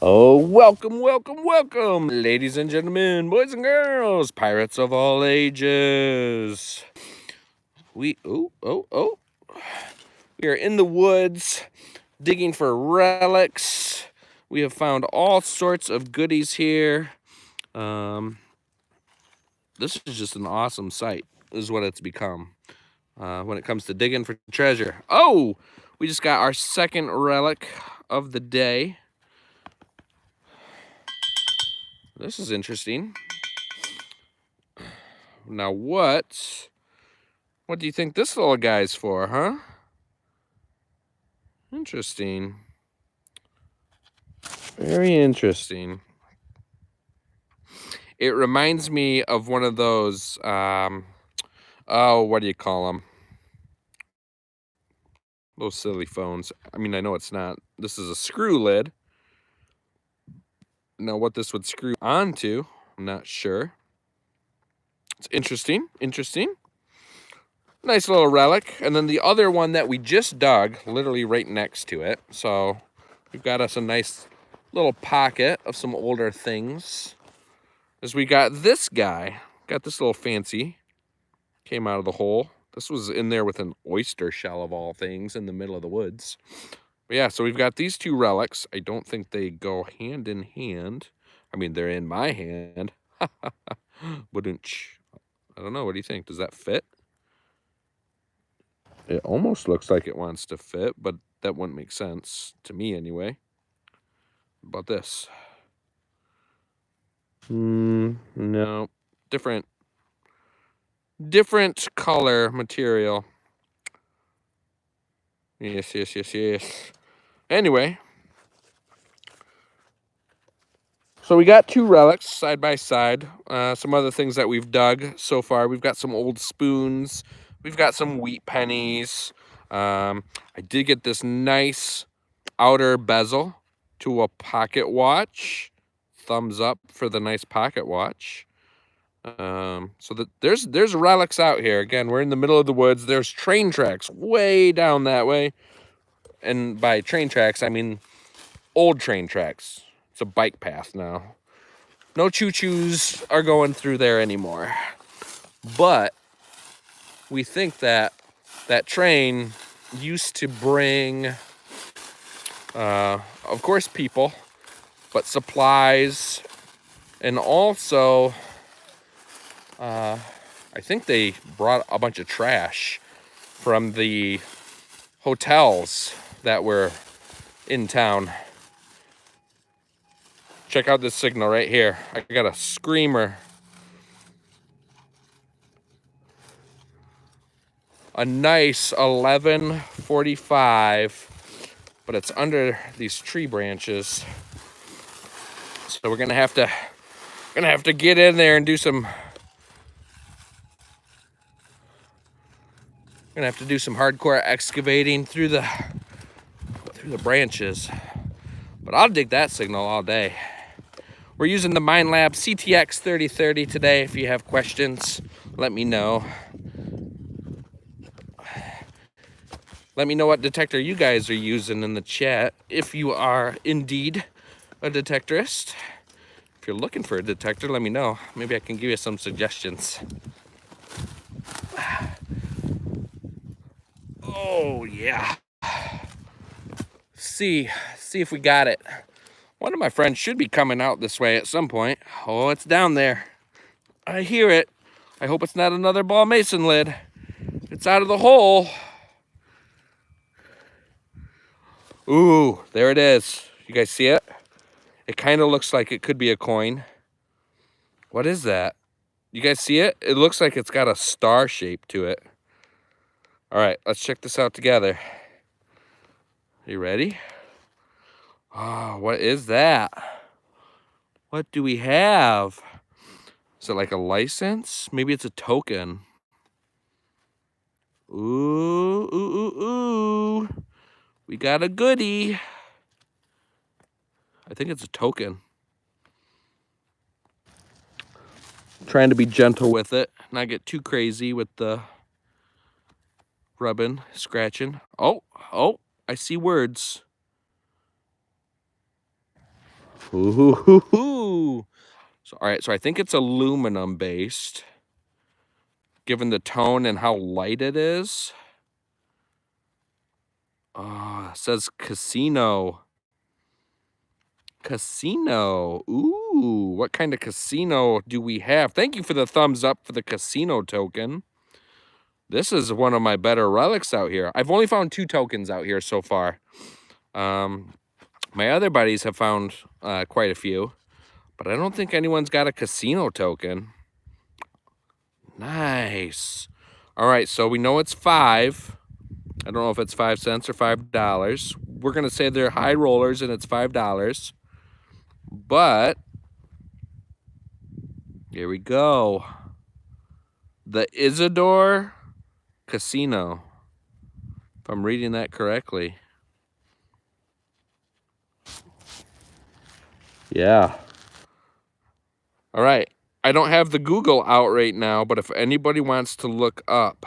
Oh, welcome, ladies and gentlemen, boys and girls, pirates of all ages. We we are in the woods digging for relics. We have found all sorts of goodies here. This is just an awesome site, is what it's become when it comes to digging for treasure. Oh, we just got our second relic of the day. This is interesting. Now what do you think this little guy's for, huh? Interesting. Very interesting. It reminds me of one of those, oh, what do you call them? Those silly phones. I mean, I know it's not. This is a screw lid. Now, what this would screw onto, I'm not sure. It's interesting. Nice little relic. And then the other one that we just dug, literally right next to it. So we've got us a nice little pocket of some older things. As we got this guy, got this little fancy, came out of the hole. This was in there with an oyster shell of all things in the middle of the woods. But yeah, so we've got these two relics. I don't think they go hand in hand. I mean, they're in my hand. Wouldn't. I don't know. What do you think? Does that fit? It almost looks like it wants to fit, but that wouldn't make sense to me anyway. What about this? No. Different color material. Yes. Anyway. So we got two relics side by side. Some other things that we've dug so far. We've got some old spoons. We've got some wheat pennies. I did get this nice outer bezel to a pocket watch. Thumbs up for the nice pocket watch. So that there's relics out here. Again, we're in the middle of the woods. There's train tracks way down that way. And by train tracks, I mean old train tracks. It's a bike path now. No choo-choos are going through there anymore. But we think that that train used to bring, of course, people, but supplies, and also, I think they brought a bunch of trash from the hotels that were in town. Check out this signal right here. I got a screamer. A nice 11:45, but it's under these tree branches. So we're gonna have to get in there and do some. Gonna have to do some hardcore excavating through the branches. But I'll dig that signal all day. We're using the MineLab CTX 3030 today. If you have questions, let me know. Let me know what detector you guys are using in the chat. If you are indeed a detectorist. If you're looking for a detector, let me know. Maybe I can give you some suggestions. Oh, yeah. See if we got it. One of my friends should be coming out this way at some point. Oh, it's down there. I hear it. I hope it's not another ball mason lid. It's out of the hole. Ooh, there it is. You guys see it? It kind of looks like it could be a coin. What is that? You guys see it? It looks like it's got a star shape to it. All right, let's check this out together. You ready? Oh, what is that? What do we have? Is it like a license? Maybe it's a token. Ooh. We got a goodie. I think it's a token. Trying to be gentle with it, not get too crazy with the rubbing, scratching. Oh, I see words. Ooh. So, all right, so I think it's aluminum based, given the tone and how light it is. Oh, it says casino. Casino. Ooh, what kind of casino do we have? Thank you for the thumbs up for the casino token. This is one of my better relics out here. I've only found 2 tokens out here so far. My other buddies have found quite a few, but I don't think anyone's got a casino token. Nice. All right, so we know it's 5. I don't know if it's 5 cents or $5. We're gonna say they're high rollers and it's $5. But here we go. The Isidore Casino, if I'm reading that correctly. Yeah. All right. I don't have the Google out right now, but if anybody wants to look up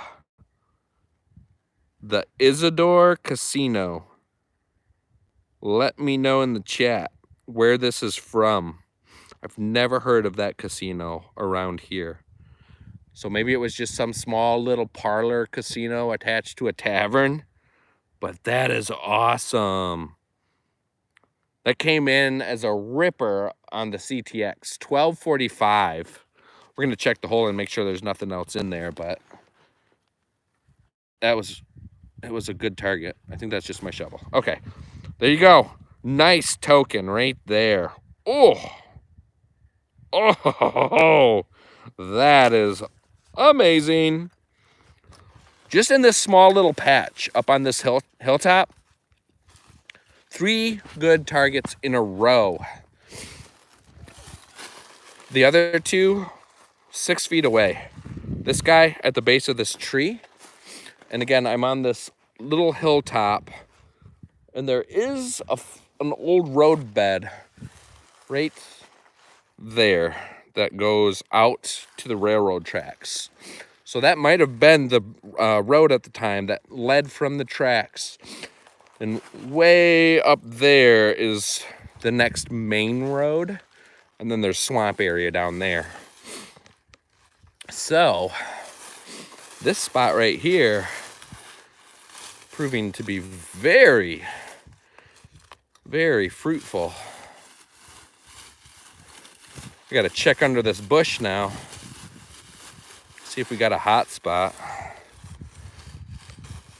the Isidore Casino, let me know in the chat where this is from. I've never heard of that casino around here. So maybe it was just some small little parlor casino attached to a tavern, but that is awesome. That came in as a ripper on the CTX, 1245. We're gonna check the hole and make sure there's nothing else in there, but it was a good target. I think that's just my shovel. Okay, there you go. Nice token right there. Oh, that is amazing. Just in this small little patch up on this hilltop, 3 good targets in a row. The other 2, 6 feet away. This guy at the base of this tree. And again, I'm on this little hilltop, and there is an old road bed right there that goes out to the railroad tracks. So that might have been the road at the time that led from the tracks. And way up there is the next main road. And then there's swamp area down there. So this spot right here proving to be very, very fruitful. We got to check under this bush now. See if we got a hot spot.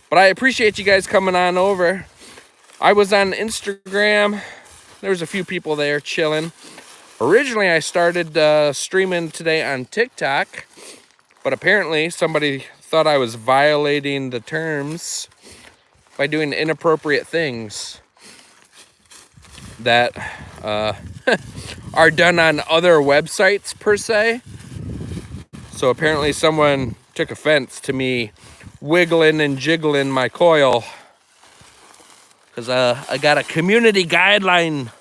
But I appreciate you guys coming on over. I was on Instagram. There was a few people there chilling. Originally, I started streaming today on TikTok, but apparently somebody thought I was violating the terms by doing inappropriate things that are done on other websites per se. So apparently someone took offense to me wiggling and jiggling my coil because I got a community guideline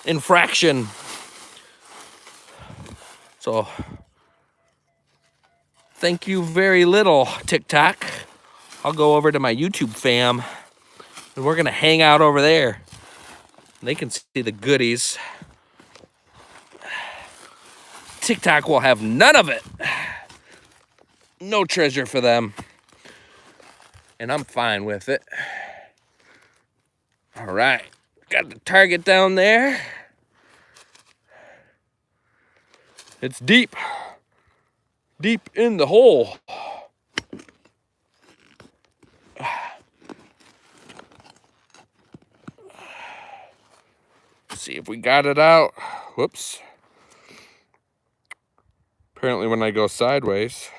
infraction. So thank you very little, TikTok. I'll go over to my YouTube fam and we're gonna hang out over there. They can see the goodies. TikTok will have none of it. No treasure for them. And I'm fine with it. All right, got the target down there. It's deep. Deep in the hole. Let's see if we got it out. Whoops. Apparently when I go sideways.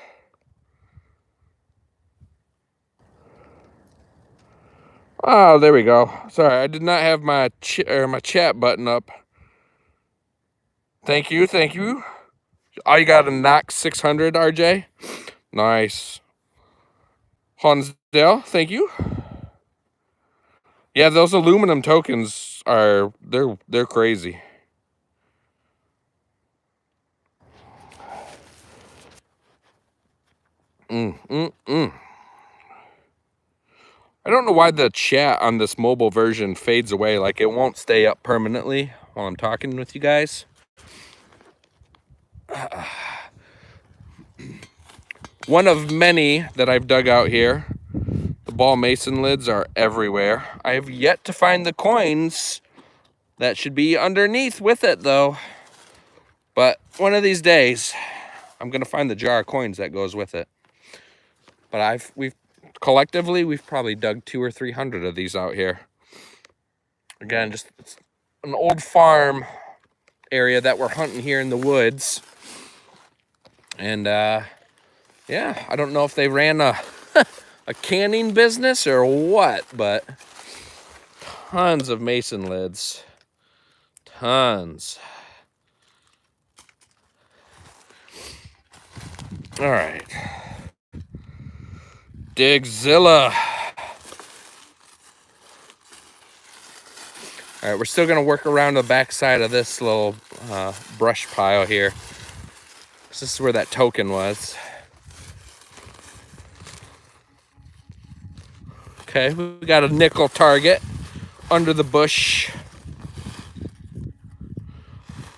Oh, there we go. Sorry, I did not have my chat button up. Thank you, thank you. Oh, you got a Knox 600, RJ? Nice. Hansdale, thank you. Yeah, those aluminum tokens are, they're crazy. I don't know why the chat on this mobile version fades away. Like, it won't stay up permanently while I'm talking with you guys. One of many that I've dug out here. The ball mason lids are everywhere. I have yet to find the coins that should be underneath with it, though. But one of these days, I'm gonna find the jar of coins that goes with it. But we've collectively probably dug 200 or 300 of these out here. Again, just it's an old farm area that we're hunting here in the woods. And yeah, I don't know if they ran a a canning business or what, but tons of mason lids. Tons. All right. Digzilla. All right, we're still gonna work around the back side of this little brush pile here. This is where that token was. Okay, we got a nickel target under the bush.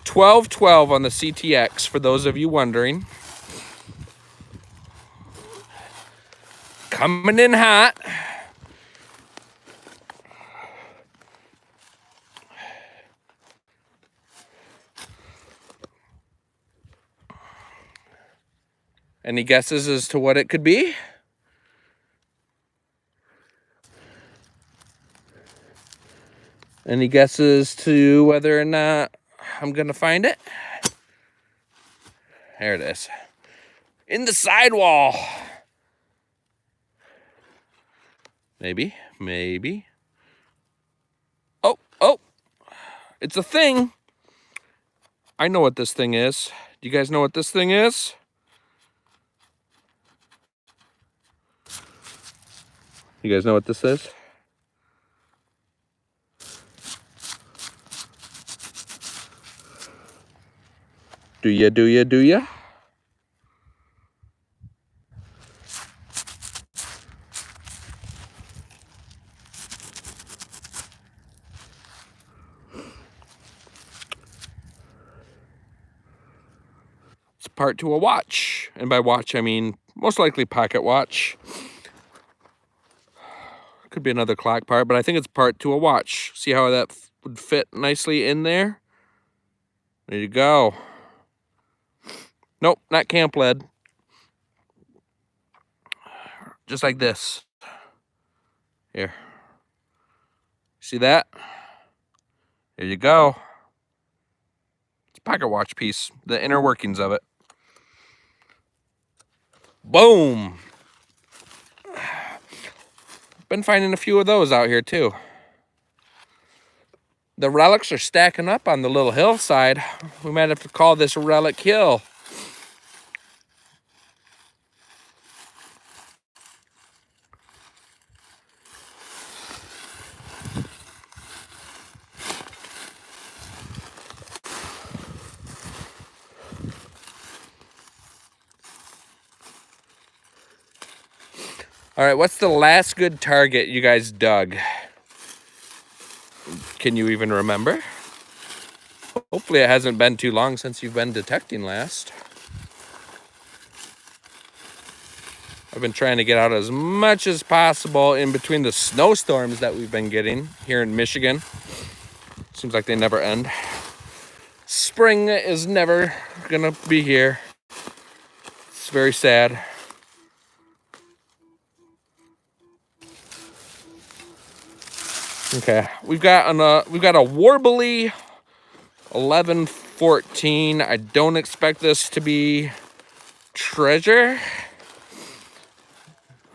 12-12 on the CTX, for those of you wondering. Coming in hot. Any guesses as to what it could be? Any guesses to whether or not I'm gonna find it? There it is. In the sidewall. Maybe, maybe. Oh, oh, it's a thing. I know what this thing is. Do you guys know what this thing is? You guys know what this is? Do ya, do ya, do ya? It's part to a watch. And by watch, I mean most likely pocket watch. Could be another clock part, but I think it's part to a watch. See how that would fit nicely in there? There you go. Nope, not camp lead. Just like this. Here. See that? There you go. It's a pocket watch piece, the inner workings of it. Boom. Been finding a few of those out here too. The relics are stacking up on the little hillside. We might have to call this Relic Hill. All right, what's the last good target you guys dug? Can you even remember? Hopefully it hasn't been too long since you've been detecting last. I've been trying to get out as much as possible in between the snowstorms that we've been getting here in Michigan. Seems like they never end. Spring is never gonna be here. It's very sad. Okay, we've got a warbly 1114. I don't expect this to be treasure.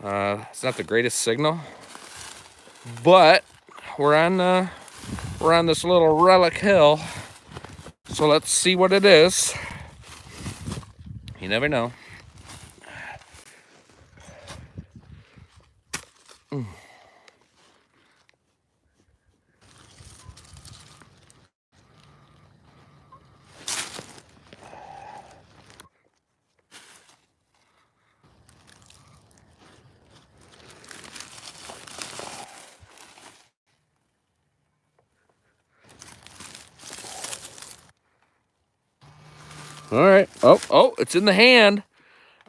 It's not the greatest signal, but we're on this little relic hill, so let's see what it is. You never know. All right. Oh, it's in the hand.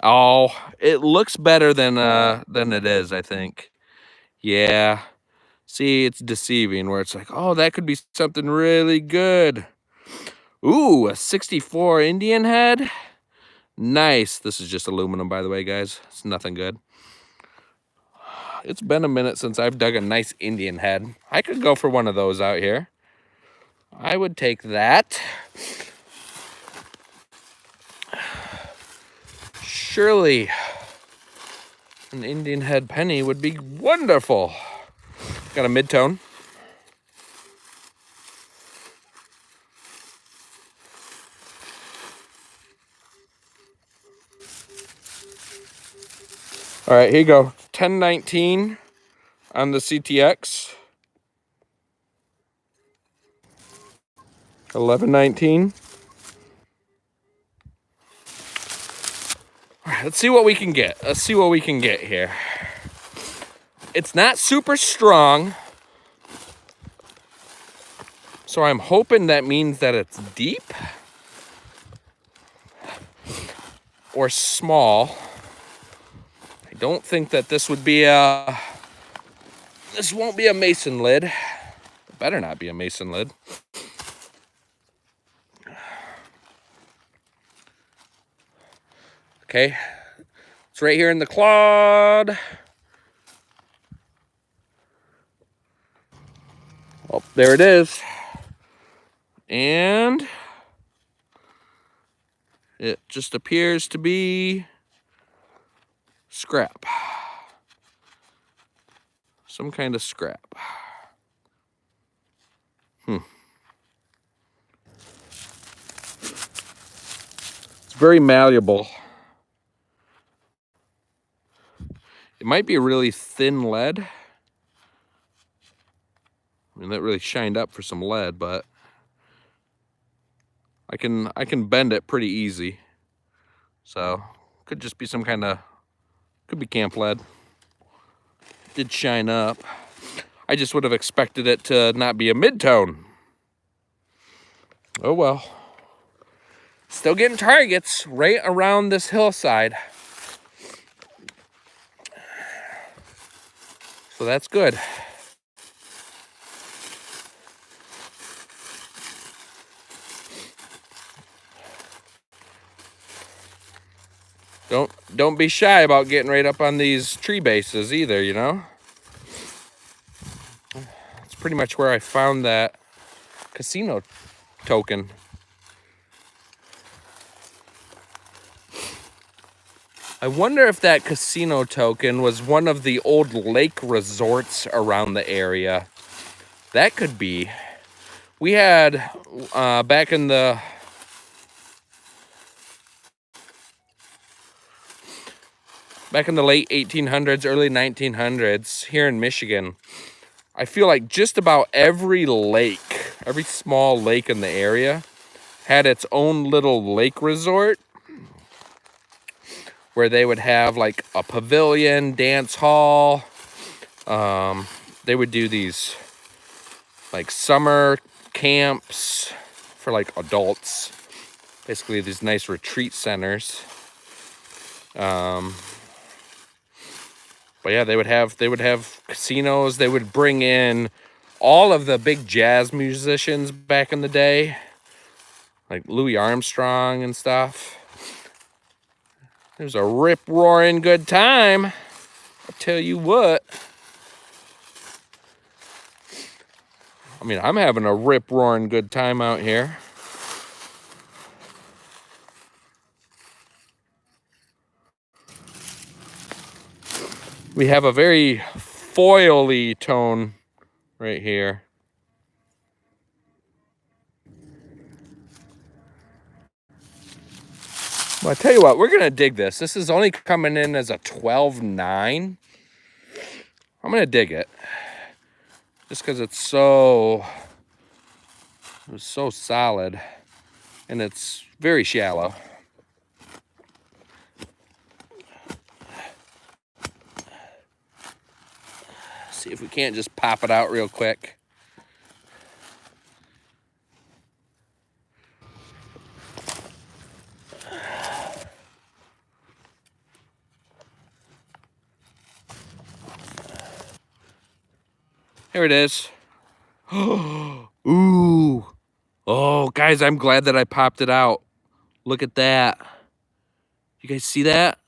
Oh, it looks better than it is, I think. Yeah. See, it's deceiving where it's like, oh, that could be something really good. Ooh, a 64 Indian head. Nice. This is just aluminum, by the way, guys. It's nothing good. It's been a minute since I've dug a nice Indian head. I could go for one of those out here. I would take that. Surely an Indian head penny would be wonderful. Got a mid-tone. All right, here you go. 1019 on the CTX. 1119. All right, let's see what we can get. Let's see what we can get here. It's not super strong, so I'm hoping that means that it's deep or small. I don't think that this would be this won't be a mason lid. It better not be a mason lid. Okay, it's right here in the clod. Oh, there it is. And it just appears to be scrap. Some kind of scrap. It's very malleable. It might be a really thin lead. I mean, that really shined up for some lead, but I can bend it pretty easy. So could just be some kind of, could be camp lead. Did shine up. I just would have expected it to not be a mid-tone. Oh well. Still getting targets right around this hillside. So that's good. Don't be shy about getting right up on these tree bases either, you know? It's pretty much where I found that casino token. I wonder if that casino token was one of the old lake resorts around the area. That could be. We had, back in the late 1800s, early 1900s, here in Michigan, I feel like just about every lake, every small lake in the area had its own little lake resort where they would have like a pavilion, dance hall. They would do these like summer camps for like adults. Basically these nice retreat centers. But yeah, they would have casinos. They would bring in all of the big jazz musicians back in the day, like Louis Armstrong and stuff. It was a rip-roaring good time. I'll tell you what. I mean, I'm having a rip-roaring good time out here. We have a very foily tone right here. Well, I tell you what, we're going to dig this. This is only coming in as a 12.9. I'm going to dig it. Just because it was so solid. And it's very shallow. See if we can't just pop it out real quick. Here it is. Ooh. Oh, guys, I'm glad that I popped it out. Look at that. You guys see that?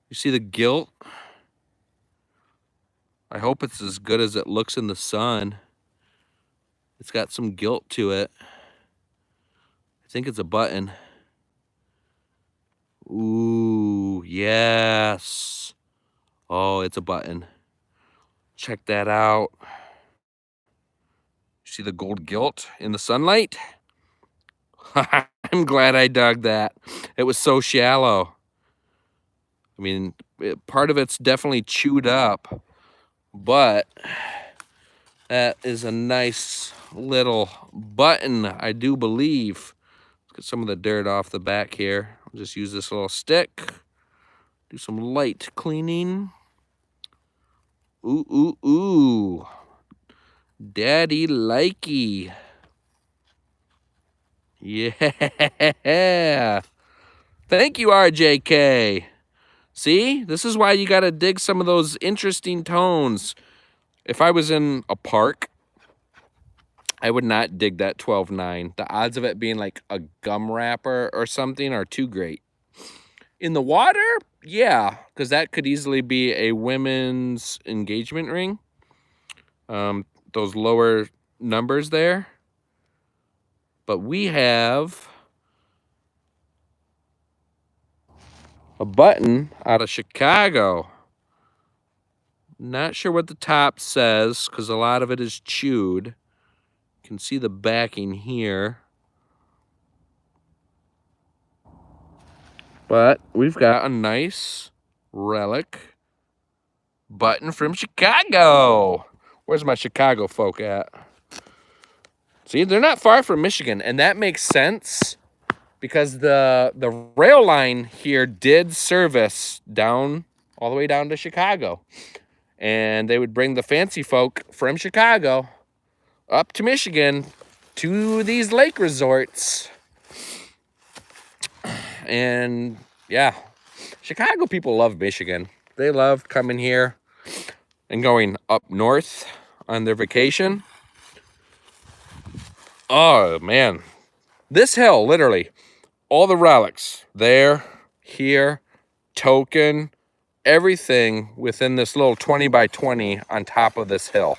You see the gilt? I hope it's as good as it looks in the sun. It's got some gilt to it. I think it's a button. Ooh, yes. Oh, it's a button. Check that out. See the gold gilt in the sunlight? I'm glad I dug that. It was so shallow. I mean, part of it's definitely chewed up, but that is a nice little button, I do believe. Let's get some of the dirt off the back here. I'll just use this little stick. Do some light cleaning. Ooh, ooh, ooh. Daddy likey. Yeah. Thank you, RJK. See, this is why you got to dig some of those interesting tones. If I was in a park, I would not dig that 12-9. The odds of it being like a gum wrapper or something are too great. In the water, yeah, because that could easily be a women's engagement ring. Those lower numbers there. But we have a button out of Chicago. Not sure what the top says because a lot of it is chewed. You can see the backing here. But we've got a nice relic button from Chicago. Where's my Chicago folk at? See, they're not far from Michigan, and that makes sense because the rail line here did service down all the way down to Chicago. And they would bring the fancy folk from Chicago up to Michigan to these lake resorts. And yeah, Chicago people love Michigan. They love coming here and going up north on their vacation. Oh, man. This hill, literally, all the relics there, here, token, everything within this little 20 by 20 on top of this hill,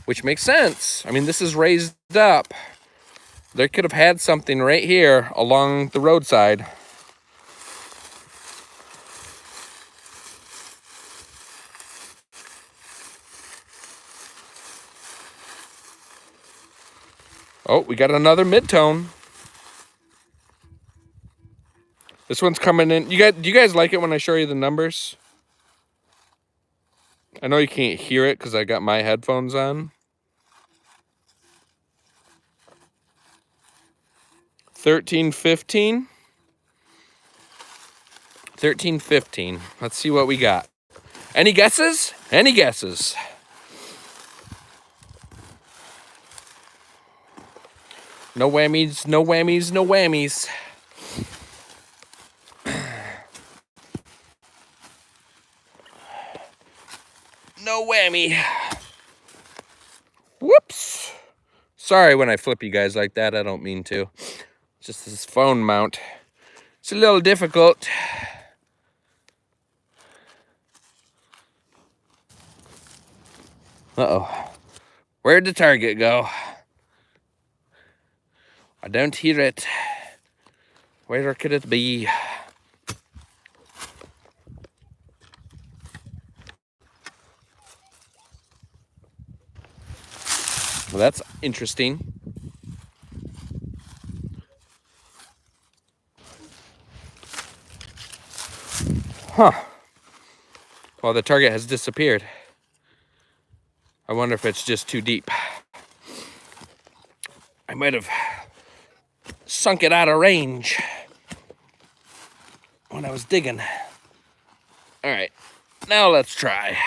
which makes sense. I mean, this is raised up. They could have had something right here along the roadside. Oh, we got another mid-tone. This one's coming in. Do you guys like it when I show you the numbers? I know you can't hear it because I got my headphones on. 1315. 1315. Let's see what we got. Any guesses? Any guesses? No whammies, no whammies, no whammies. No whammy. Whoops. Sorry when I flip you guys like that. I don't mean to. Just this phone mount. It's a little difficult. Uh-oh. Where'd the target go? I don't hear it. Where could it be? Well, that's interesting. Huh. Well, the target has disappeared. I wonder if it's just too deep. I might have sunk it out of range when I was digging. All right, now let's try.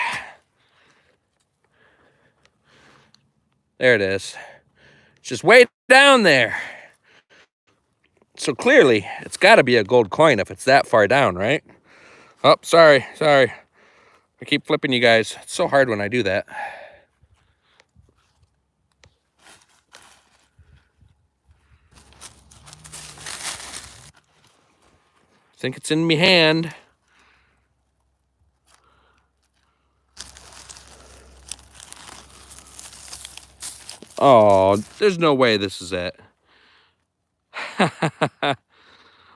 There it is. It's just way down there. So clearly, it's got to be a gold coin if it's that far down, right? Oh, sorry. I keep flipping you guys. It's so hard when I do that. I think it's in me hand. Oh, there's no way this is it.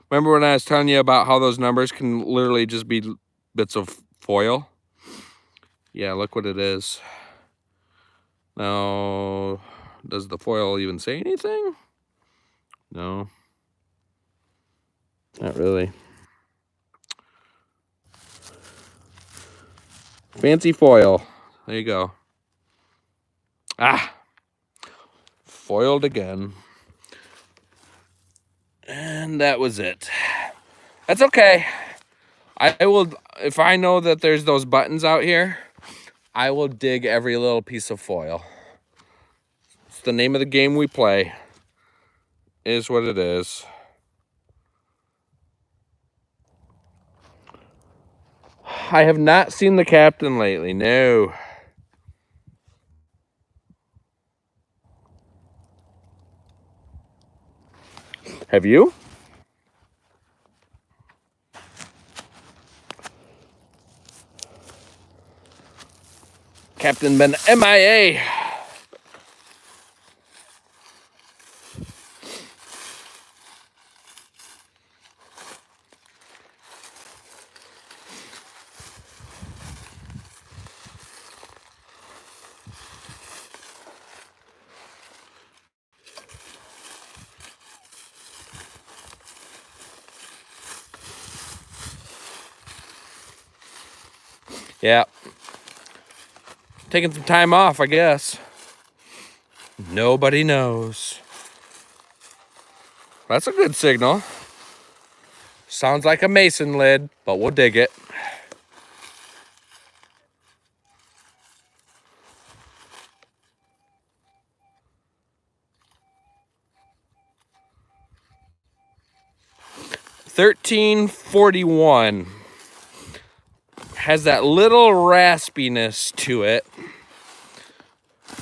Remember when I was telling you about how those numbers can literally just be bits of foil? Yeah, look what it is. Now, does the foil even say anything? No. Not really. Fancy foil. There you go. Ah! Foiled again. And that was it. That's okay. I will, if I know that there's those buttons out here, I will dig every little piece of foil. It's the name of the game we play. Is what it is. I have not seen the captain lately, no. Have you? Captain been MIA. Yeah. Taking some time off, I guess. Nobody knows. That's a good signal. Sounds like a mason lid, but we'll dig it. $13.41 has that little raspiness to it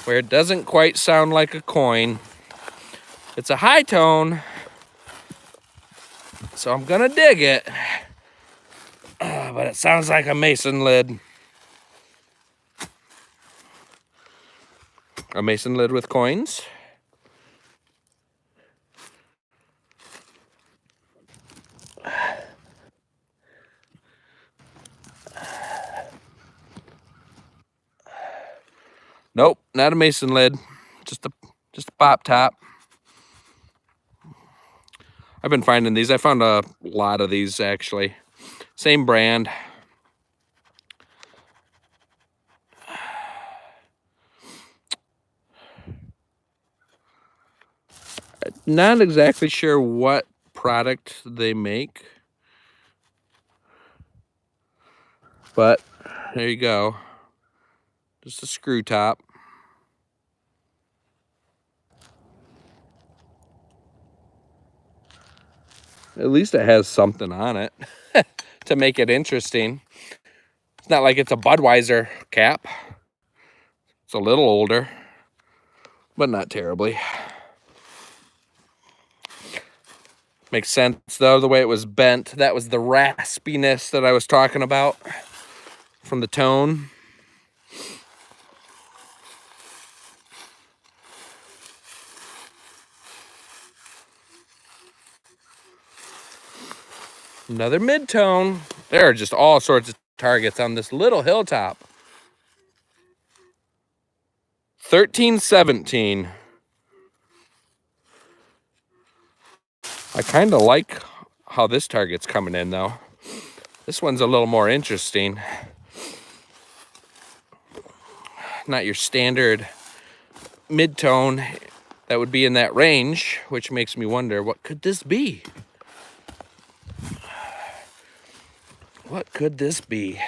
where it doesn't quite sound like a coin. It's a high tone, so I'm gonna dig it. But it sounds like a mason lid. A mason lid with coins. Nope, not a mason lid. Just a pop top. I've been finding these. I found a lot of these actually. Same brand. Not exactly sure what product they make, but there you go. Just a screw top. At least it has something on it to make it interesting. It's not like it's a Budweiser cap. It's a little older, but not terribly. Makes sense though, the way it was bent. That was the raspiness that I was talking about from the tone. Another mid-tone. There are just all sorts of targets on this little hilltop. 13.17. I kind of like how this target's coming in though. This one's a little more interesting. Not your standard mid-tone that would be in that range, which makes me wonder, what could this be? What could this be?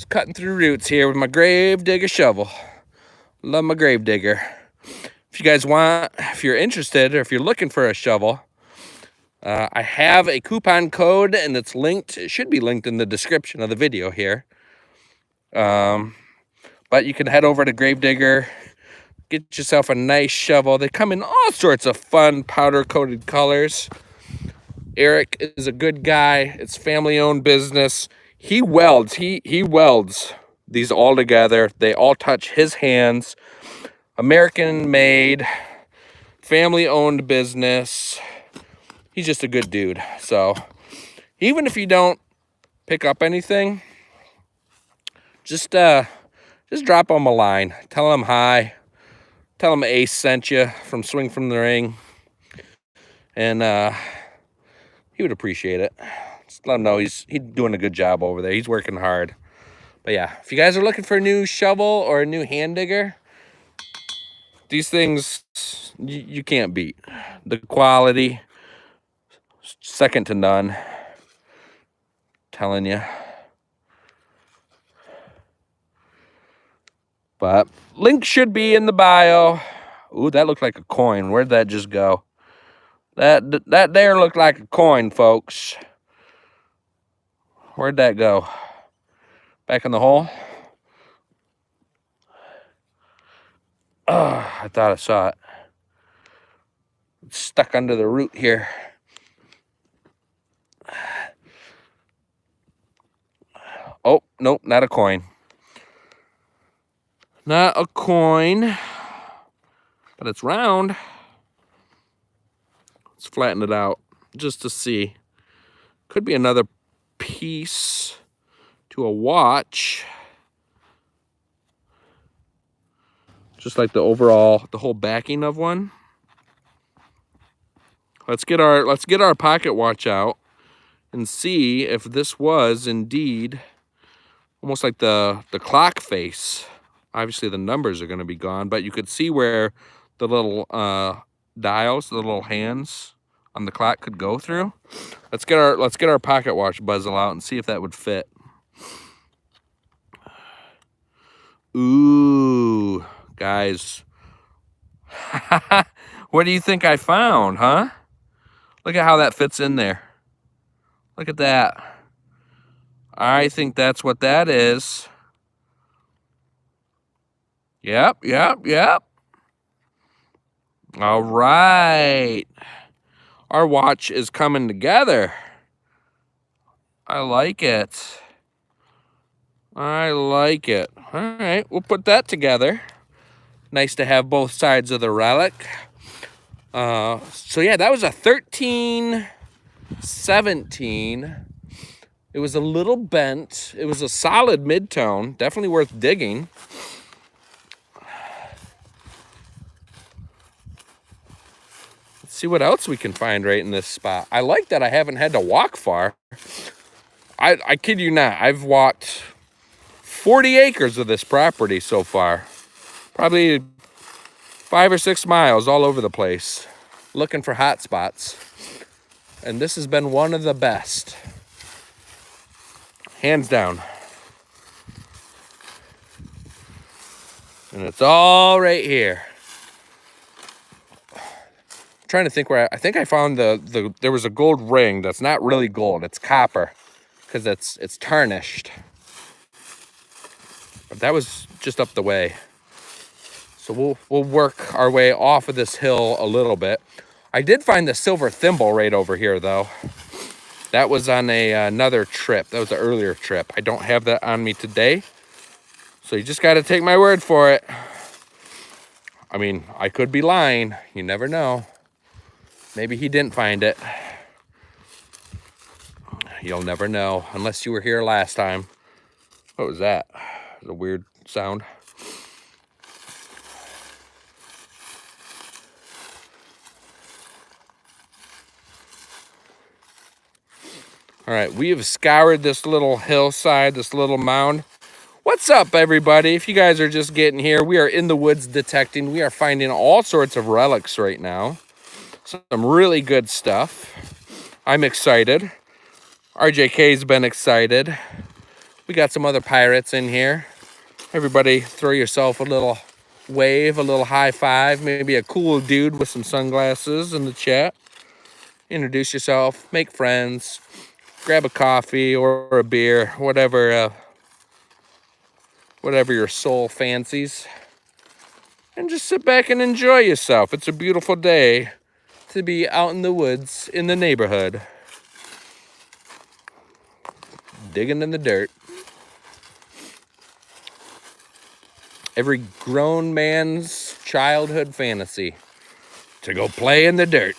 Just cutting through roots here with my grave digger shovel. Love my grave digger. If you guys want, if you're interested, or if you're looking for a shovel, I have a coupon code, and it's linked. It should be linked in the description of the video here. But you can head over to Gravedigger, get yourself a nice shovel. They come in all sorts of fun powder-coated colors. Eric is a good guy. It's family-owned business. He welds. He welds these all together. They all touch his hands. American-made, family-owned business. He's just a good dude. So even if you don't pick up anything, just drop him a line. Tell him hi. Tell him Ace sent you from Swing from the Ring. And he would appreciate it. Just let him know he's doing a good job over there. He's working hard. But yeah, if you guys are looking for a new shovel or a new hand digger, these things you can't beat. The quality, second to none. Telling you. But link should be in the bio. Ooh, that looked like a coin. Where'd that just go? That there looked like a coin, folks. Where'd that go? Back in the hole? Oh, I thought I saw it. It's stuck under the root here. Oh, nope, not a coin. Not a coin. But it's round. Let's flatten it out just to see. Could be another piece to a watch. Just like the whole backing of one. Let's get our pocket watch out and see if this was indeed almost like the clock face. Obviously the numbers are going to be gone, but you could see where the little dials, the little hands on the clock could go through. Let's get our pocket watch bezel out and see if that would fit. Ooh, guys. What do you think I found, huh? Look at how that fits in there. Look at that. I think that's what that is. Yep. All right. Our watch is coming together. I like it. I like it. All right, we'll put that together. Nice to have both sides of the relic. So yeah, that was a 1317. It was a little bent. It was a solid mid-tone. Definitely worth digging. Let's see what else we can find right in this spot. I like that I haven't had to walk far. I kid you not. I've walked 40 acres of this property so far. Probably 5 or 6 miles all over the place looking for hot spots. And this has been one of the best. Hands down. And it's all right here. I'm trying to think where I think I found there was a gold ring that's not really gold, it's copper because it's tarnished. But that was just up the way. So we'll work our way off of this hill a little bit. I did find the silver thimble right over here though. That was on another trip. That was an earlier trip. I don't have that on me today. So you just got to take my word for it. I mean, I could be lying. You never know. Maybe he didn't find it. You'll never know unless you were here last time. What was that? It was a weird sound. All right, we have scoured this little hillside, this little mound. What's up, everybody? If you guys are just getting here, we are in the woods detecting. We are finding all sorts of relics right now. Some really good stuff. I'm excited. RJK's been excited. We got some other pirates in here. Everybody throw yourself a little wave, a little high five, maybe a cool dude with some sunglasses in the chat. Introduce yourself, make friends, grab a coffee or a beer, whatever your soul fancies, and just sit back and enjoy yourself. It's a beautiful day to be out in the woods in the neighborhood, digging in the dirt. Every grown man's childhood fantasy, to go play in the dirt.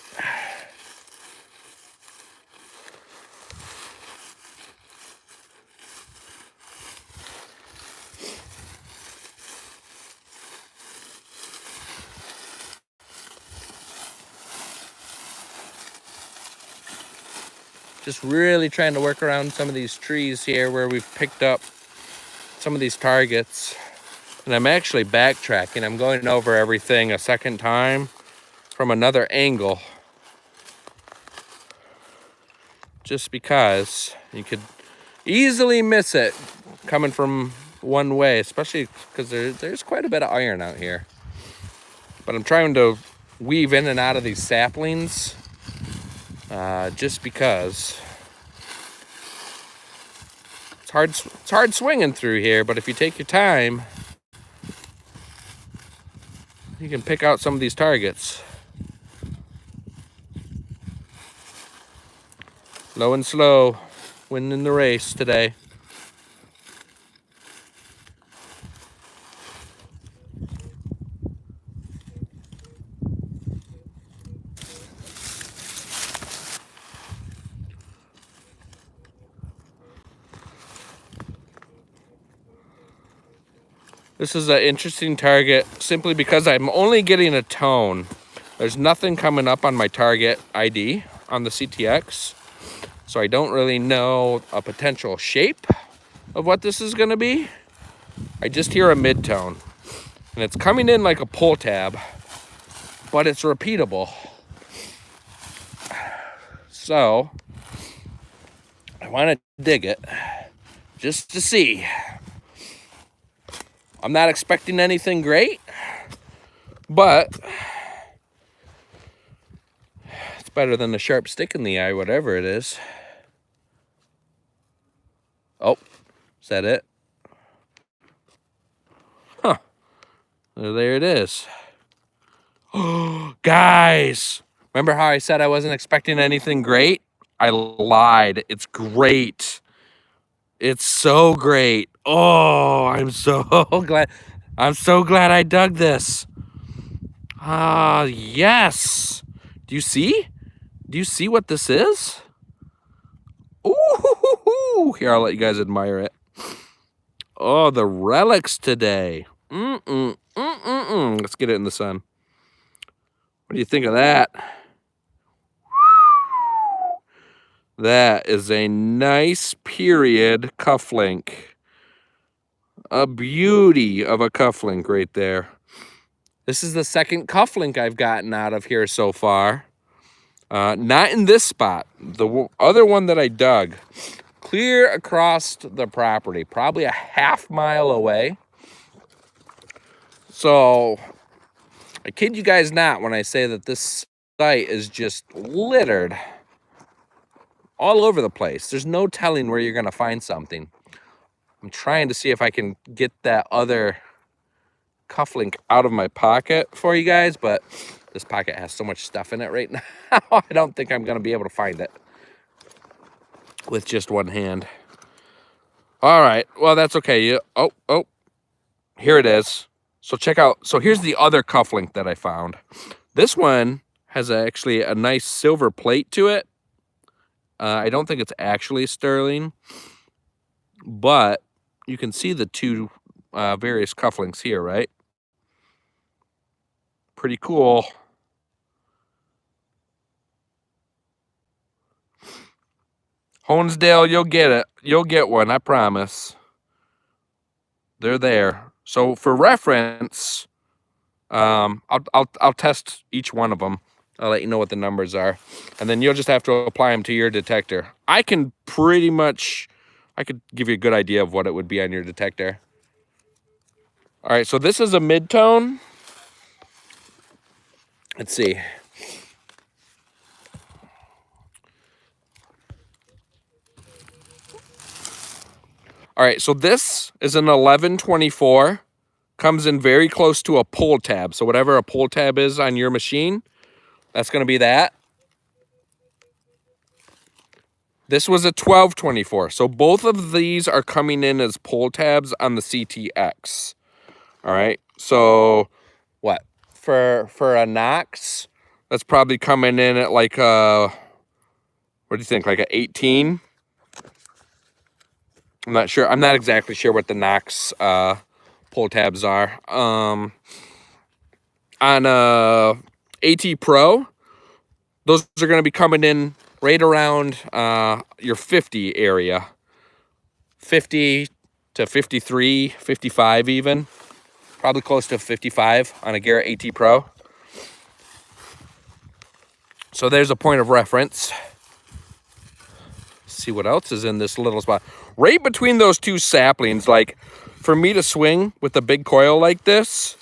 Just really trying to work around some of these trees here where we've picked up some of these targets. And I'm actually backtracking. I'm going over everything a second time from another angle, just because you could easily miss it coming from one way, especially because there's quite a bit of iron out here. But I'm trying to weave in and out of these saplings, just because it's hard swinging through here. But if you take your time, you can pick out some of these targets. Low and slow, winning the race today. This is an interesting target simply because I'm only getting a tone. There's nothing coming up on my target ID on the CTX, so I don't really know a potential shape of what this is going to be. I just hear a mid-tone, and it's coming in like a pull tab, but it's repeatable. So I want to dig it just to see. I'm not expecting anything great, but it's better than a sharp stick in the eye, whatever it is. Oh, is that it? Huh. There it is. Oh, guys, remember how I said I wasn't expecting anything great? I lied. It's great. It's so great. Oh, I'm so glad. I'm so glad I dug this. Ah, yes. Do you see? Do you see what this is? Ooh, here, I'll let you guys admire it. Oh, the relics today. Let's get it in the sun. What do you think of that? That is a nice period cufflink. A beauty of a cufflink right there. This is the second cufflink I've gotten out of here so far. Not in this spot. The other one that I dug, clear across the property, probably a half mile away. So I kid you guys not when I say that this site is just littered all over the place. There's no telling where you're going to find something. I'm trying to see if I can get that other cufflink out of my pocket for you guys, but this pocket has so much stuff in it right now. I don't think I'm going to be able to find it with just one hand. All right. Well, that's okay. Oh, here it is. So check out. So here's the other cufflink that I found. This one has actually a nice silver plate to it. I don't think it's actually sterling, but you can see the two various cufflinks here, right? Pretty cool. Honesdale, you'll get it. You'll get one, I promise. They're there. So for reference, I'll test each one of them. I'll let you know what the numbers are, and then you'll just have to apply them to your detector. I can pretty much I could give you a good idea of what it would be on your detector. All right, so this is a mid-tone. Let's see. All right, so this is an 1124. Comes in very close to a pull tab. So whatever a pull tab is on your machine, that's going to be that. This was a 1224. So both of these are coming in as pull tabs on the CTX. All right. So what? For a Knox, that's probably coming in at like a, what do you think? Like a 18? I'm not sure. I'm not exactly sure what the Knox pull tabs are. On a AT Pro, those are going to be coming in right around your 50 area. 50 to 53, 55 even. Probably close to 55 on a Garrett AT Pro. So there's a point of reference. See what else is in this little spot. Right between those two saplings, like for me to swing with a big coil like this,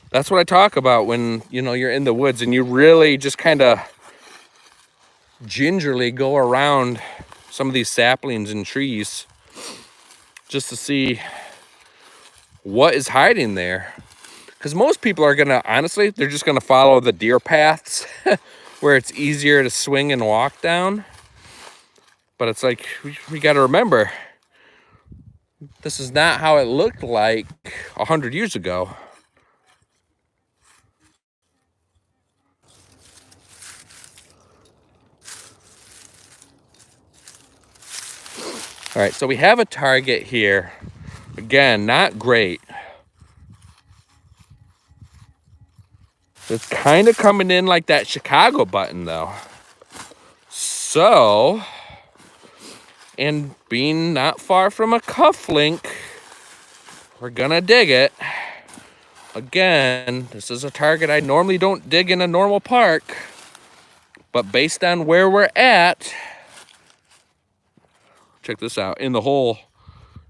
that's what I talk about when, you know, you're in the woods and you really just kind of gingerly go around some of these saplings and trees just to see what is hiding there. Because most people are gonna, honestly, they're just gonna follow the deer paths where it's easier to swing and walk down. But it's like, we gotta remember, this is not how it looked like 100 years ago. All right, so we have a target here. Again, not great. It's kind of coming in like that Chicago button though. So, and being not far from a cufflink, we're gonna dig it. Again, this is a target I normally don't dig in a normal park, but based on where we're at, check this out. In the hole,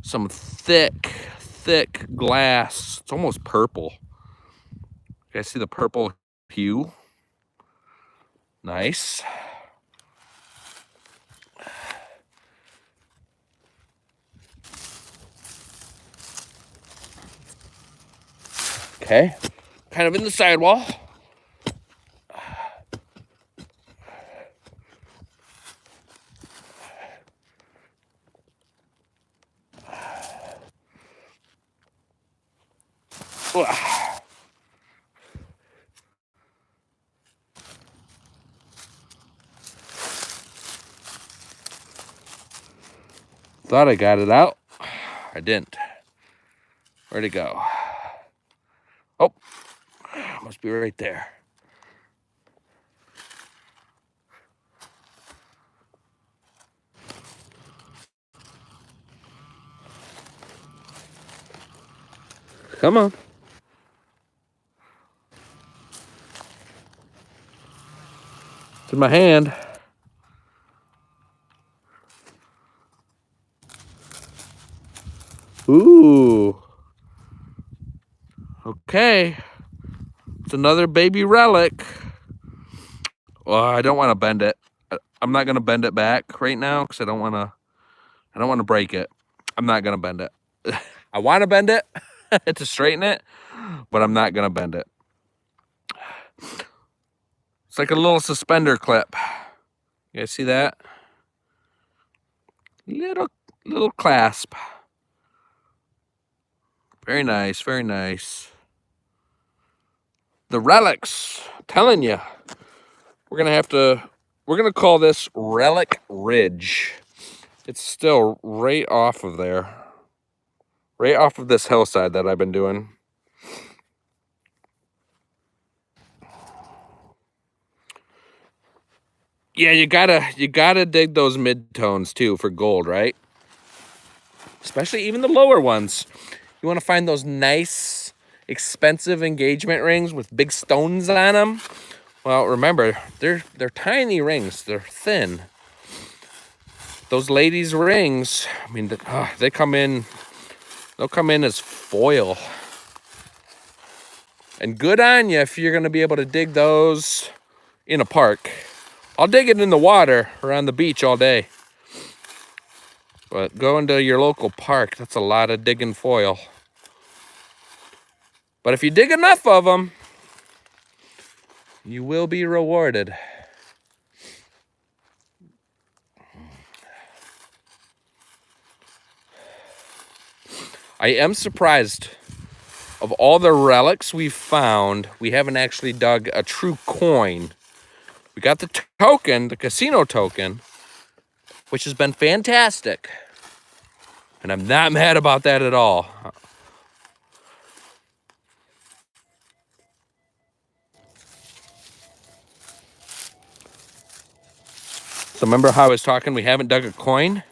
some thick glass. It's almost purple. You guys see the purple hue? Nice. Okay, kind of in the sidewall. Thought I got it out. I didn't. Where'd it go? Oh, must be right there. Come on. It's in my hand. Ooh. Okay. It's another baby relic. Well, I don't want to bend it. I'm not gonna bend it back right now because I don't want to break it. I'm not gonna bend it. I want to bend it to straighten it, but I'm not gonna bend it. It's like a little suspender clip. You guys see that? Little clasp. Very nice, very nice. The relics, I'm telling you. We're gonna call this Relic Ridge. It's still right off of there. Right off of this hillside that I've been doing. Yeah, you gotta dig those mid-tones too for gold, right? Especially even the lower ones. You want to find those nice, expensive engagement rings with big stones on them. Well, remember, they're tiny rings. They're thin. those ladies' rings, I mean, they come in, they'll come in as foil. And good on you if you're going to be able to dig those in a park. I'll dig it in the water or on the beach all day. But going to your local park, that's a lot of digging foil. But if you dig enough of them, you will be rewarded. I am surprised. Of all the relics we've found, we haven't actually dug a true coin. We got the token, the casino token, which has been fantastic. And I'm not mad about that at all. So remember how I was talking, we haven't dug a coin?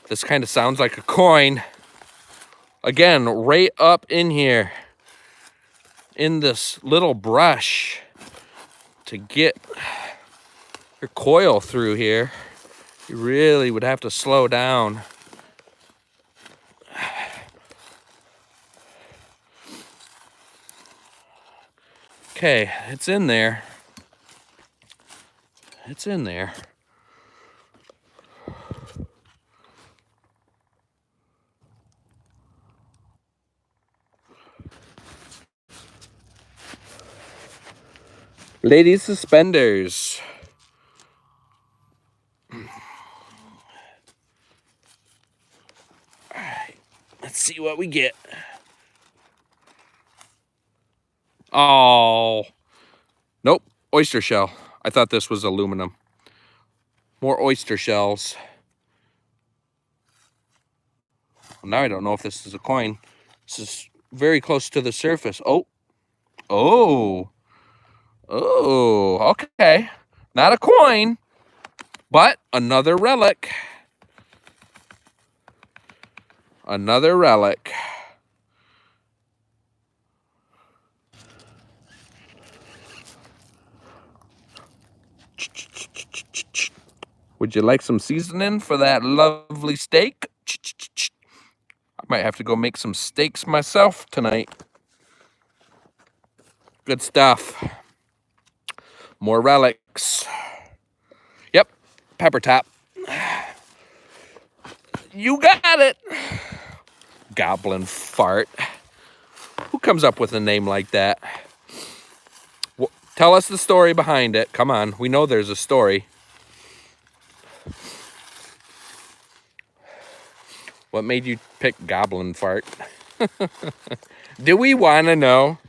This kind of sounds like a coin. Again, right up in here, in this little brush, to get your coil through here, you really would have to slow down. Okay, it's in there. It's in there. Ladies' suspenders. Alright, let's see what we get. Oh, nope, oyster shell. I thought this was aluminum. More oyster shells. Well, now I don't know if this is a coin. This is very close to the surface. Oh, oh. Oh, okay. Not a coin, but another relic. Another relic. Would you like some seasoning for that lovely steak? I might have to go make some steaks myself tonight. Good stuff. More relics. Yep, pepper top. You got it. Goblin fart. Who comes up with a name like that? Tell us the story behind it. Come on, we know there's a story. What made you pick goblin fart? Do we want to know?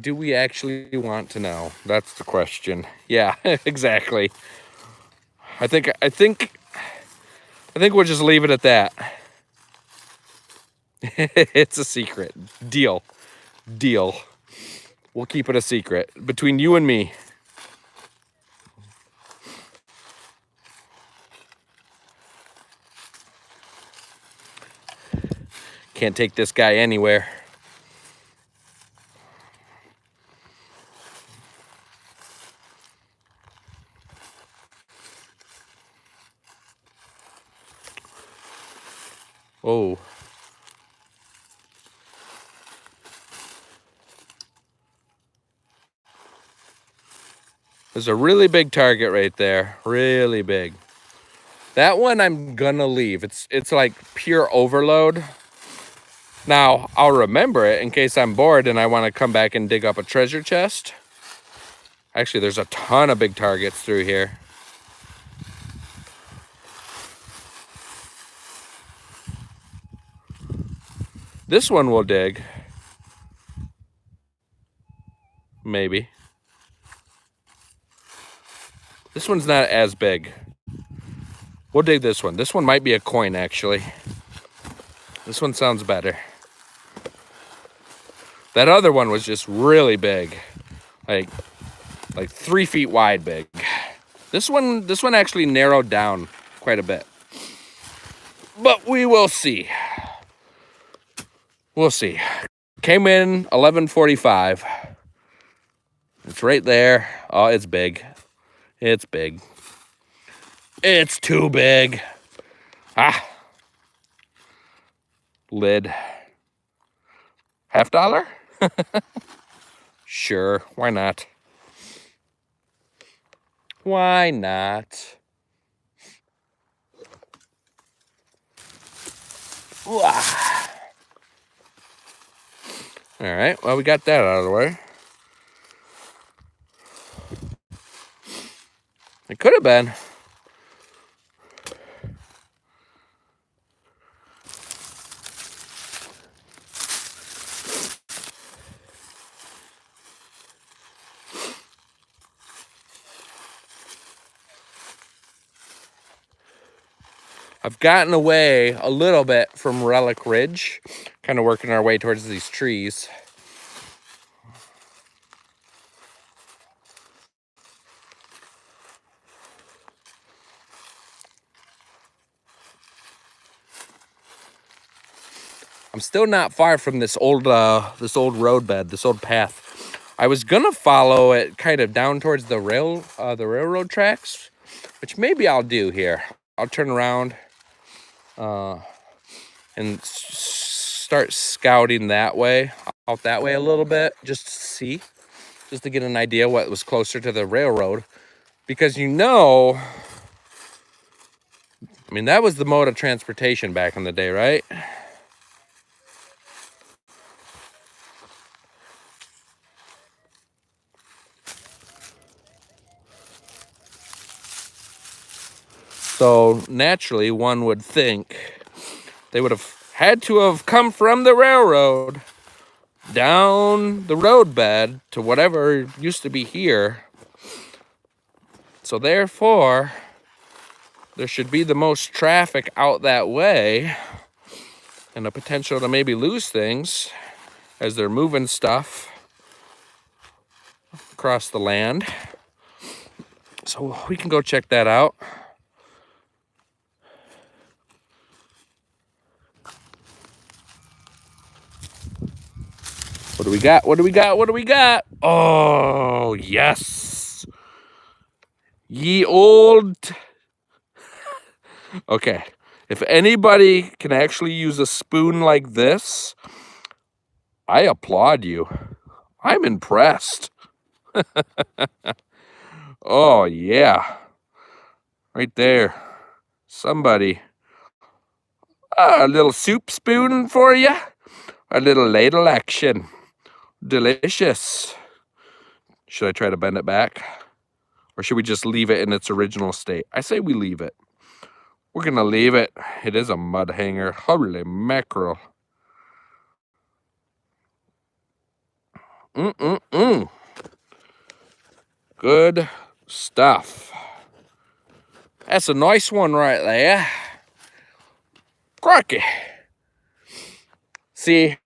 Do we actually want to know? That's the question. Yeah, exactly. I think we'll just leave it at that. It's a secret. Deal. Deal. We'll keep it a secret between you and me. Can't take this guy anywhere. Oh. There's a really big target right there. Really big. That one I'm gonna leave. It's like pure overload. Now, I'll remember it in case I'm bored and I want to come back and dig up a treasure chest. Actually, there's a ton of big targets through here. This one will dig. Maybe. This one's not as big. We'll dig this one. This one might be a coin, actually. This one sounds better. That other one was just really big. Like 3 feet wide big. This one actually narrowed down quite a bit. But we will see. We'll see. Came in 11:45. It's right there. Oh, it's big. It's big. It's too big. Ah. Lid. $50? Sure, why not? Why not? All right, well, we got that out of the way. It could have been. I've gotten away a little bit from Relic Ridge, kind of working our way towards these trees. I'm still not far from this old roadbed, this old path. I was gonna follow it kind of down towards the railroad tracks, which maybe I'll do here. I'll turn around and start scouting that way, out that way a little bit, just to see, just to get an idea what was closer to the railroad. Because I mean, that was the mode of transportation back in the day, right? So naturally, one would think they would have had to have come from the railroad down the roadbed to whatever used to be here. So therefore, there should be the most traffic out that way and a potential to maybe lose things as they're moving stuff across the land. So we can go check that out. What do we got? What do we got? What do we got? Oh, yes. Ye old. Okay. If anybody can actually use a spoon like this, I applaud you. I'm impressed. Oh, yeah. Right there. Somebody. A little soup spoon for you. A little ladle action. Delicious. Should I try to bend it back? Or should we just leave it in its original state? I say we leave it. We're going to leave it. It is a mud hanger. Holy mackerel. Good stuff. That's a nice one right there. Crikey. See,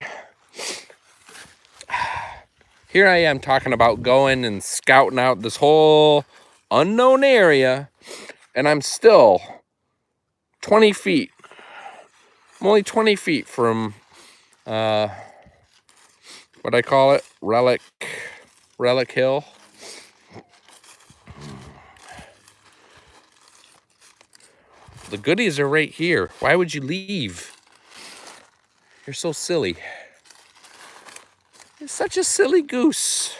here I am talking about going and scouting out this whole unknown area, and I'm still 20 feet. I'm only 20 feet from, what I call it, Relic Hill. The goodies are right here. Why would you leave? You're so silly. You're such a silly goose.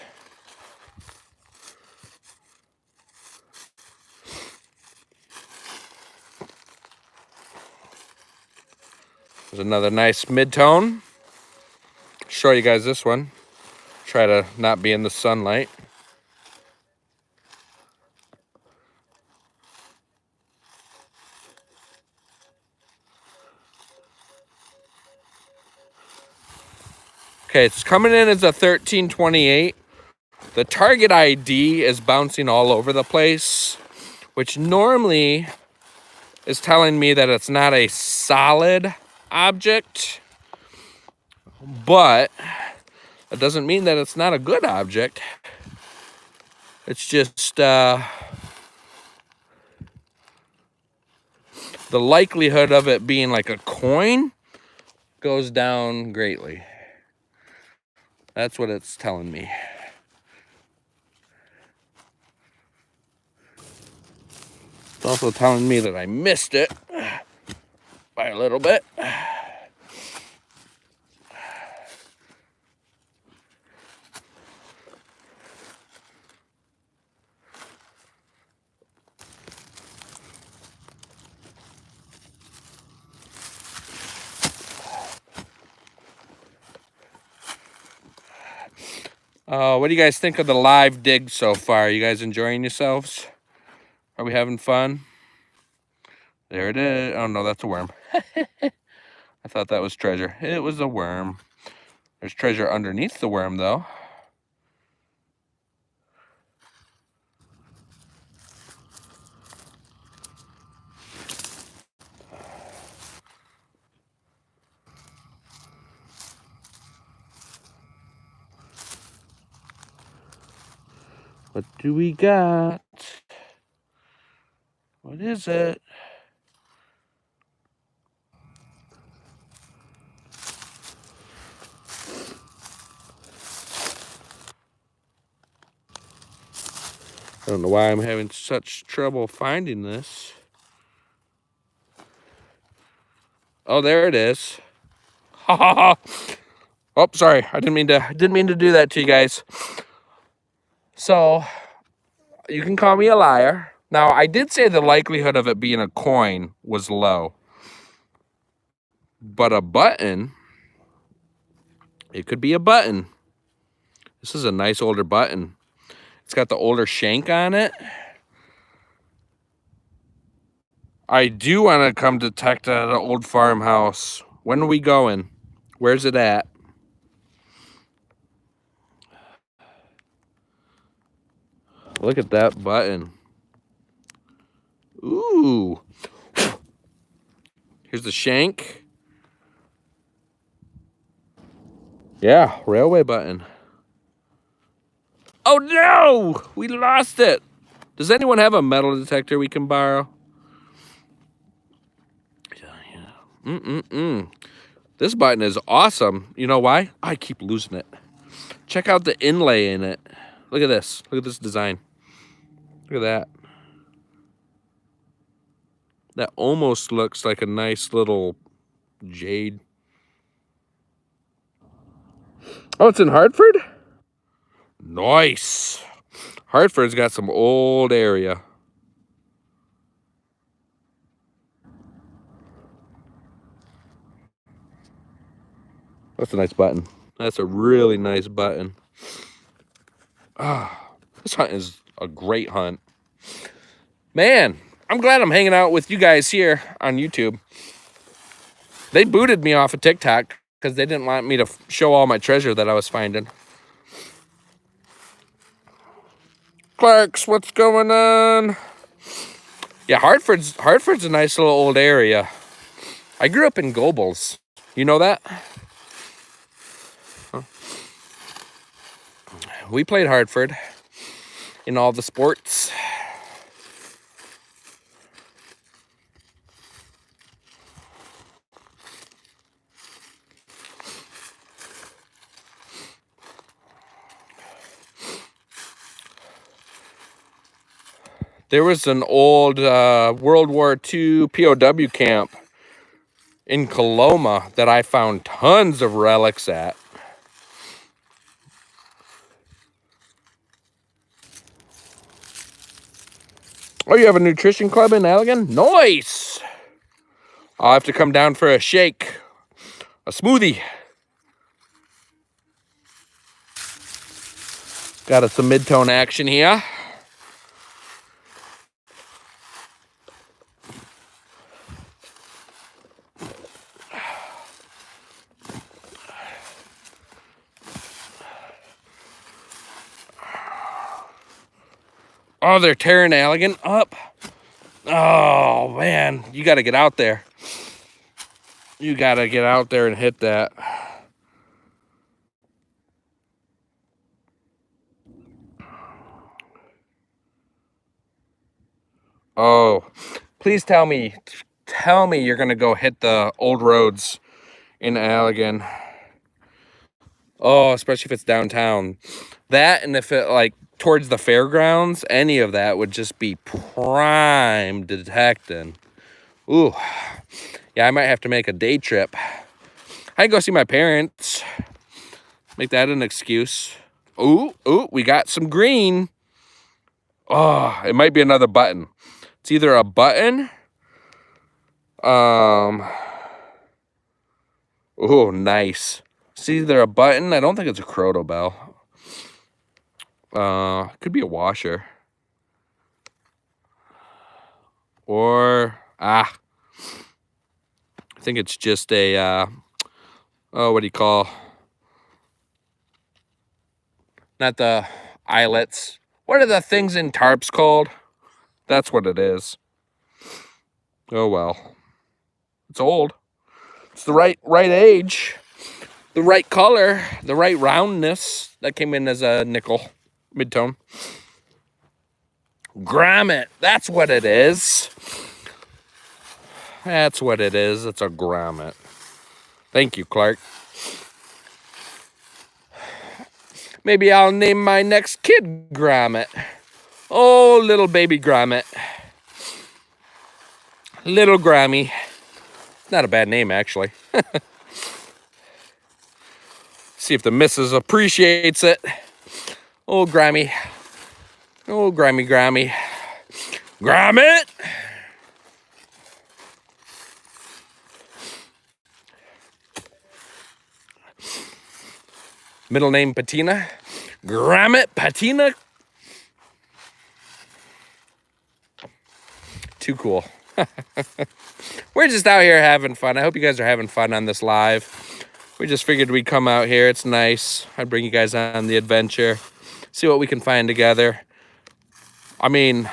There's another nice mid-tone. Show you guys this one. Try to not be in the sunlight. Okay, it's coming in as a 1328. The target ID is bouncing all over the place, which normally is telling me that it's not a solid object, but it doesn't mean that it's not a good object. It's just the likelihood of it being like a coin goes down greatly. That's what it's telling me. also telling me that I missed it by a little bit. What do you guys think of the live dig so far? You guys enjoying yourselves? Are we having fun? There it is. Oh no, that's a worm. I thought that was treasure. It was a worm. There's treasure underneath the worm though. What do we got? What is it? I don't know why I'm having such trouble finding this. Oh, there it is. Ha ha ha. Oh, sorry. I didn't mean to do that to you guys. So, you can call me a liar. Now, I did say the likelihood of it being a coin was low. But a button, it could be a button. This is a nice older button. It's got the older shank on it. I do want to come detect the old farmhouse. When are we going? Where's it at? Look at that button. Ooh. Here's the shank. Yeah, railway button. Oh no! We lost it. Does anyone have a metal detector we can borrow? This button is awesome. You know why? I keep losing it. Check out the inlay in it. Look at this. Look at this design. Look at that. That almost looks like a nice little jade. Oh, it's in Hartford? Nice. Hartford's got some old area. That's a nice button. That's a really nice button. Ah, this hunt is a great hunt. Man, I'm glad I'm hanging out with you guys here on YouTube. They booted me off of TikTok because they didn't want me to show all my treasure that I was finding. Clark's, what's going on? Yeah, Hartford's a nice little old area. I grew up in Gobles. You know that? Huh? We played Hartford in all the sports. There was an old World War II POW camp in Coloma that I found tons of relics at. Oh, you have a nutrition club in Allegan? Nice! I'll have to come down for a shake, a smoothie. Got us some mid-tone action here. Oh, they're tearing Allegan up. Oh, man. You got to get out there. You got to get out there and hit that. Oh, please tell me you're going to go hit the old roads in Allegan. Oh, especially if it's downtown. That, and if it, like, towards the fairgrounds, any of that would just be prime detecting. Ooh, yeah, I might have to make a day trip. I can go see my parents. Make that an excuse. Ooh, we got some green. Oh, it might be another button. It's either a button. Oh, nice. It's either a button. I don't think it's a croto bell. Could be a washer. Or, I think it's just a, what do you call? Not the eyelets. What are the things in tarps called? That's what it is. Oh, well. It's old. It's the right age. The right color. The right roundness. That came in as a nickel. Mid-tone. Grommet. That's what it is. That's what it is. It's a grommet. Thank you, Clark. Maybe I'll name my next kid Grommet. Oh, little baby Grommet. Little Grammy. Not a bad name, actually. See if the missus appreciates it. Oh, Grammy. Oh, Grammy. Grommet! Middle name Patina. Grommet Patina. Too cool. We're just out here having fun. I hope you guys are having fun on this live. We just figured we'd come out here. It's nice. I'd bring you guys on the adventure. See what we can find together. I mean,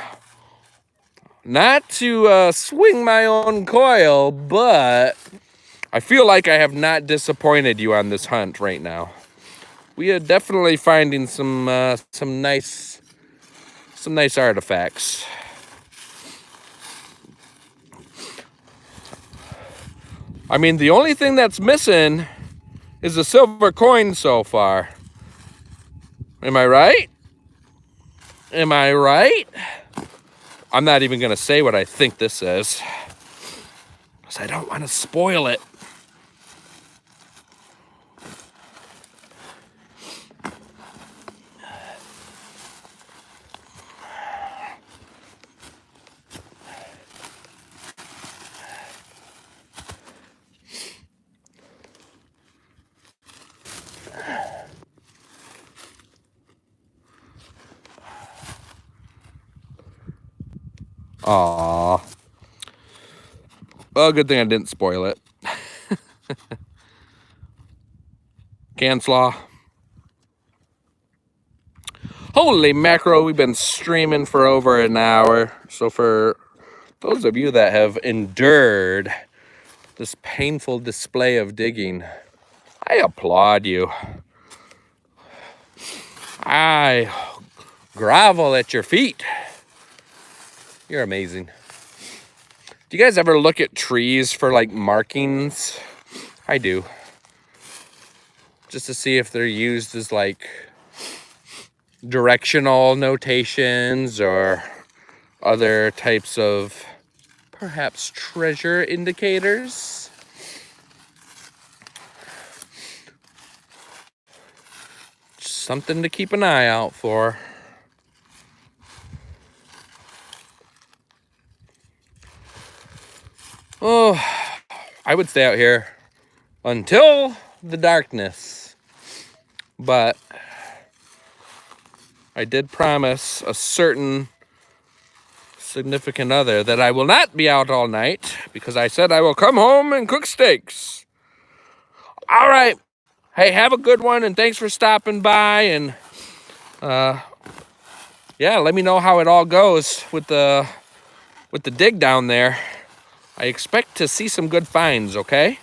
not to swing my own coil, but I feel like I have not disappointed you on this hunt right now. We are definitely finding some nice artifacts. I mean, the only thing that's missing is a silver coin so far. Am I right? Am I right? I'm not even gonna say what I think this is, because I don't want to spoil it. Aww. Well, good thing I didn't spoil it. Canslaw. Holy mackerel, we've been streaming for over an hour. So for those of you that have endured this painful display of digging, I applaud you. I grovel at your feet. You're amazing. Do you guys ever look at trees for like markings? I do. Just to see if they're used as like directional notations or other types of perhaps treasure indicators. Just something to keep an eye out for. Oh, I would stay out here until the darkness, but I did promise a certain significant other that I will not be out all night, because I said I will come home and cook steaks. All right. Hey, have a good one, and thanks for stopping by, and yeah, let me know how it all goes with the dig down there. I expect to see some good finds, okay?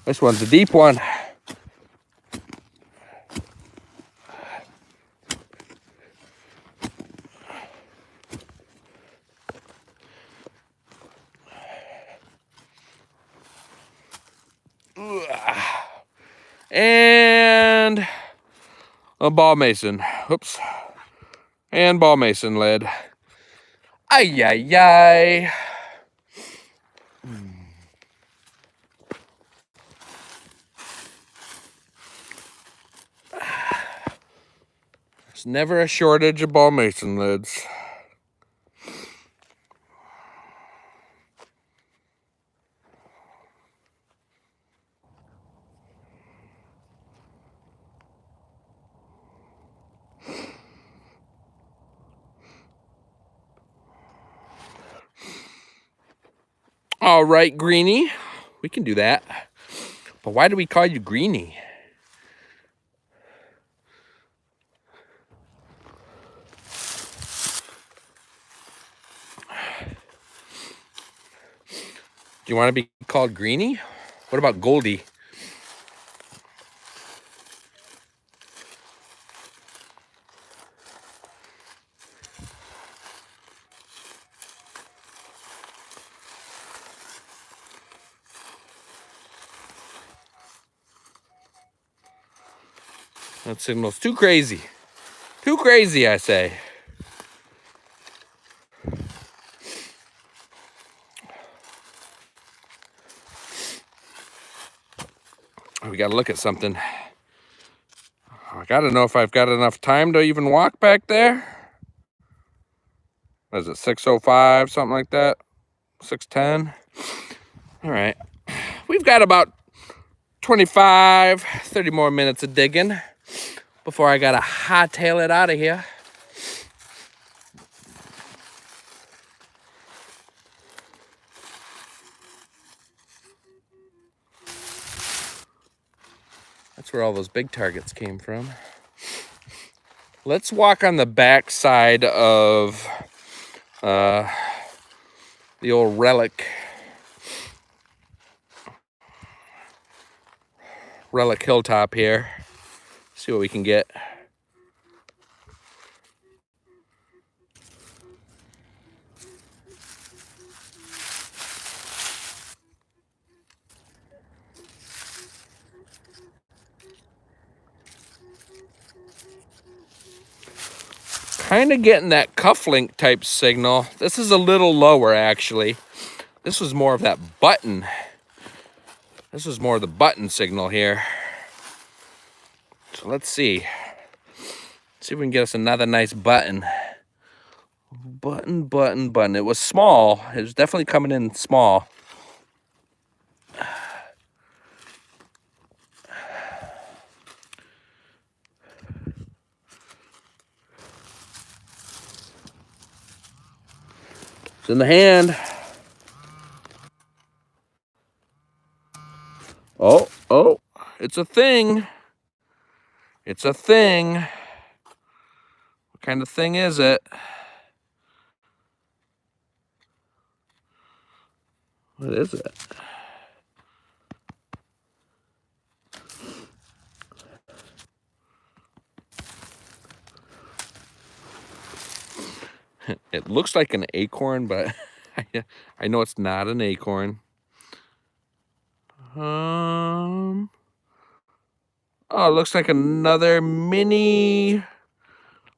This one's a deep one. And a ball mason. Oops. And ball mason lead. Ay, ay, ay. There's never a shortage of ball mason lids. All right, Greenie. We can do that. But why do we call you Greenie? Do you want to be called Greenie? What about Goldie? That signal's too crazy. Too crazy, I say. We got to look at something. I got to know if I've got enough time to even walk back there. What is it, 6:05, something like that? 6:10? All right. We've got about 25, 30 more minutes of digging before I got to hightail it out of here. That's where all those big targets came from. Let's walk on the back side of the old Relic hilltop here. See what we can get. Kind of getting that cufflink type signal. This is a little lower, actually. This was more of that button. This was more of the button signal here. So let's see. See if we can get us another nice button. Button. It was small. It was definitely coming in small. It's in the hand. Oh, it's a thing. It's a thing. What kind of thing is it? What is it? It looks like an acorn, but I know it's not an acorn. Oh, it looks like another mini,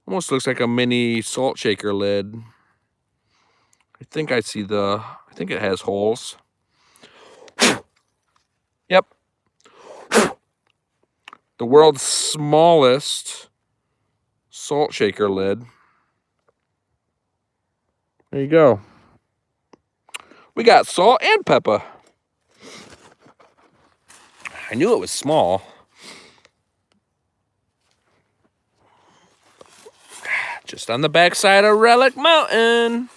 almost looks like a mini salt shaker lid. I think I think it has holes. Yep. The world's smallest salt shaker lid. There you go. We got salt and pepper. I knew it was small. Just on the backside of Relic Mountain.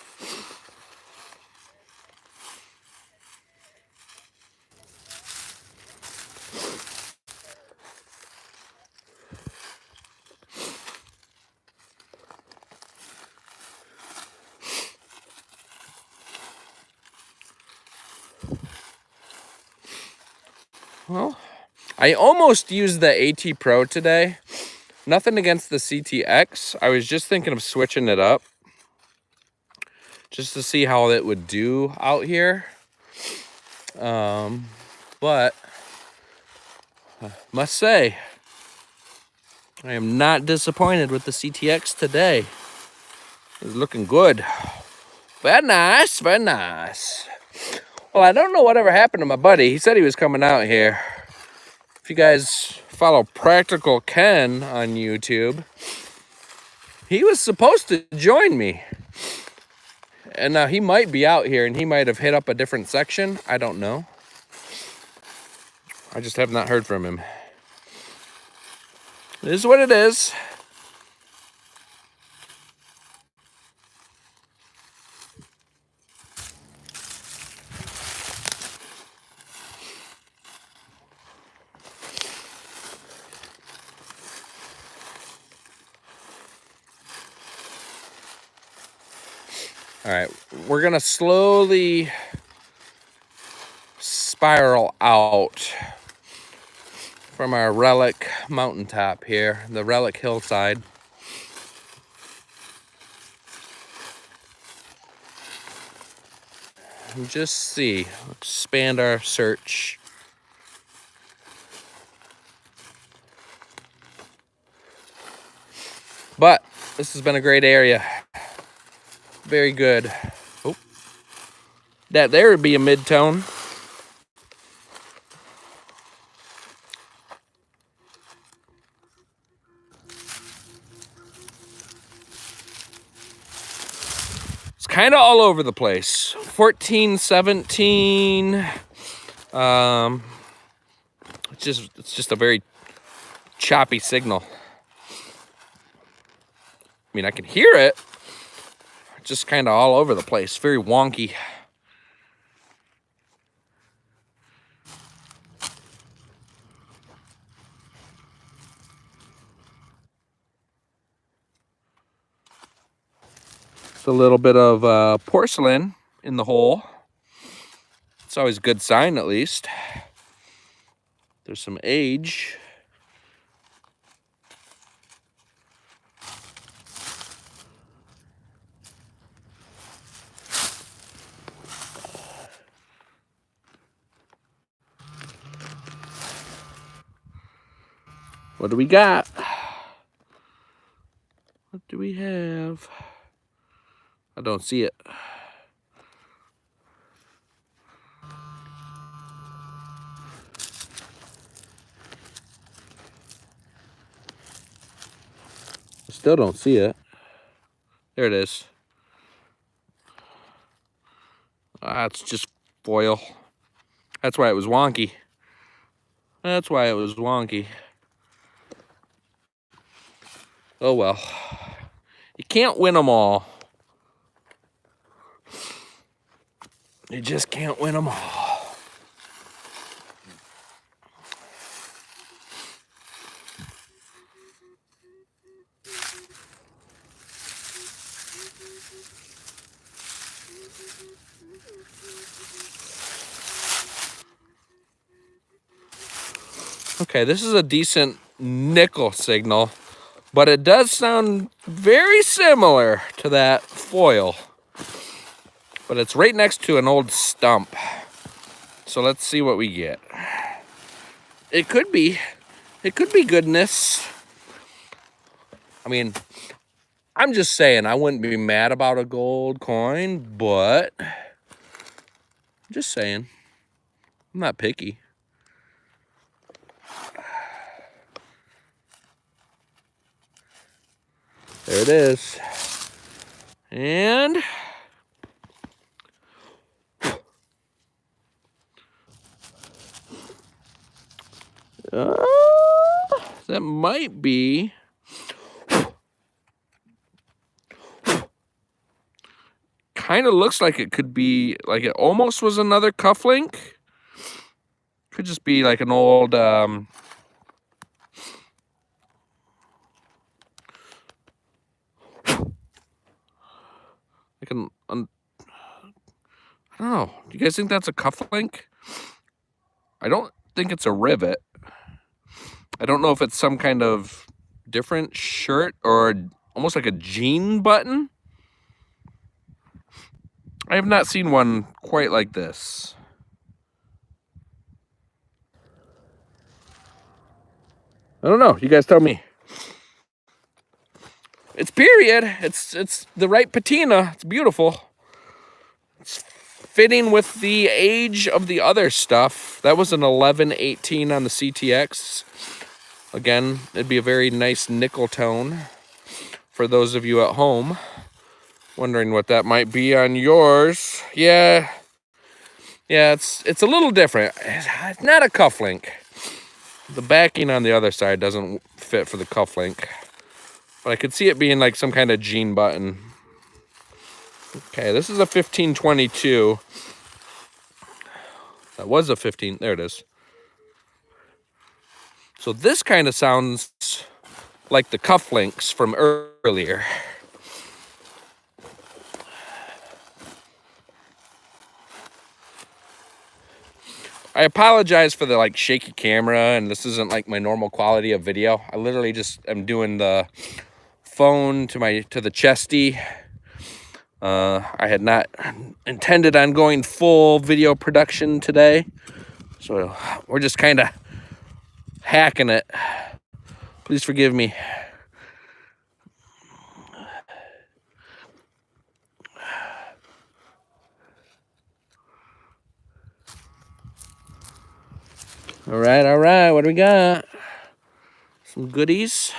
Well, I almost used the AT Pro today. Nothing against the CTX. I was just thinking of switching it up just to see how it would do out here. But must say, I am not disappointed with the CTX today. It's looking good. Very nice, very nice. Well, I don't know whatever happened to my buddy. He said he was coming out here. If you guys follow Practical Ken on YouTube, he was supposed to join me. And now he might be out here and he might have hit up a different section. I don't know. I just have not heard from him. It is what it is. All right, we're gonna slowly spiral out from our Relic mountaintop here, the Relic hillside. And just see, expand our search. But this has been a great area. Very good. Oh, that there would be a mid-tone. It's kind of all over the place. 14, 17. It's just a very choppy signal. I mean, I can hear it. Just kind of all over the place. Very wonky. It's a little bit of porcelain in the hole. It's always a good sign, at least. There's some age. What do we got? What do we have? I don't see it. I still don't see it. There it is. It's just foil. That's why it was wonky. That's why it was wonky. Oh well. You can't win them all. You just can't win them all. Okay, this is a decent nickel signal, but it does sound very similar to that foil. But it's right next to an old stump. So let's see what we get. It could be goodness. I mean, I'm just saying I wouldn't be mad about a gold coin, but I'm just saying. I'm not picky. There it is. And that might be kind of looks like it could be like it almost was another cufflink. Could just be like an old like an I don't know. Do you guys think that's a cufflink? I don't think it's a rivet. I don't know if it's some kind of different shirt or almost like a jean button. I have not seen one quite like this. I don't know. You guys tell me. It's period. It's the right patina. It's beautiful. It's fitting with the age of the other stuff. That was an 1118 on the CTX. Again, it'd be a very nice nickel tone for those of you at home wondering what that might be on yours. Yeah, it's a little different. It's not a cufflink. The backing on the other side doesn't fit for the cufflink, but I could see it being like some kind of jean button. Okay, this is a 1522. That was a 15. There it is. So this kind of sounds like the cufflinks from earlier. I apologize for the like shaky camera, and this isn't like my normal quality of video. I literally just am doing the phone to the chesty. I had not intended on going full video production today, so we're just kind of hacking it. Please forgive me. All right, what do we got? Some goodies.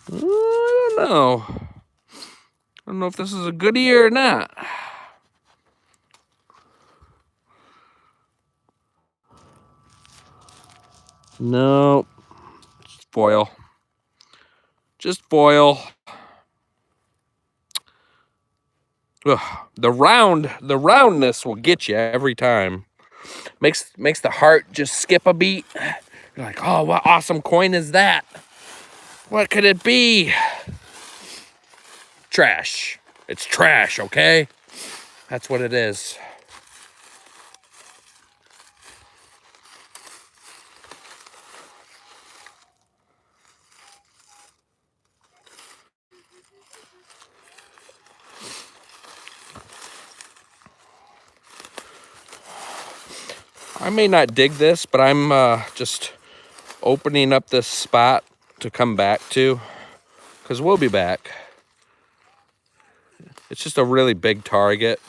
I don't know. I don't know if this is a goodie or not. Nope. Just foil. Just foil. Ugh. The roundness will get you every time. Makes the heart just skip a beat. You're like, oh, what awesome coin is that? What could it be? Trash. It's trash, okay? That's what it is. I may not dig this, but I'm just opening up this spot to come back to, because we'll be back. It's just a really big target.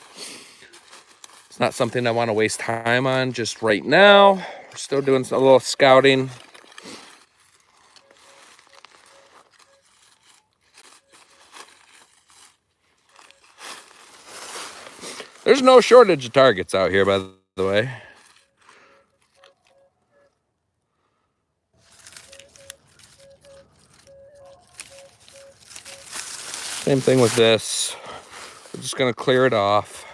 It's not something I want to waste time on just right now. We're still doing a little scouting. There's no shortage of targets out here, by the way. Same thing with this. We're just gonna clear it off.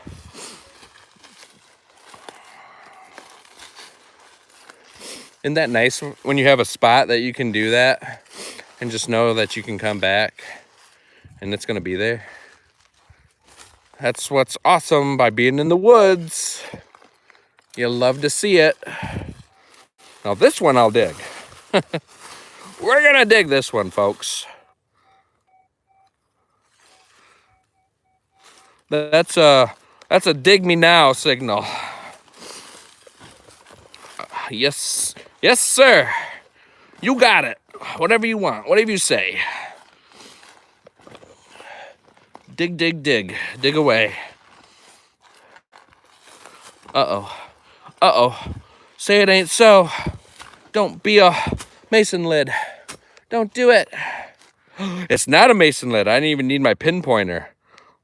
Isn't that nice when you have a spot that you can do that and just know that you can come back and it's gonna be there? That's what's awesome by being in the woods. You love to see it. Now this one I'll dig. We're gonna dig this one, folks. That's a dig me now signal. Yes, sir. You got it. Whatever you want, whatever you say. Dig, dig, dig. Dig away. Uh-oh. Say it ain't so. Don't be a mason lid. Don't do it. It's not a mason lid. I didn't even need my pinpointer.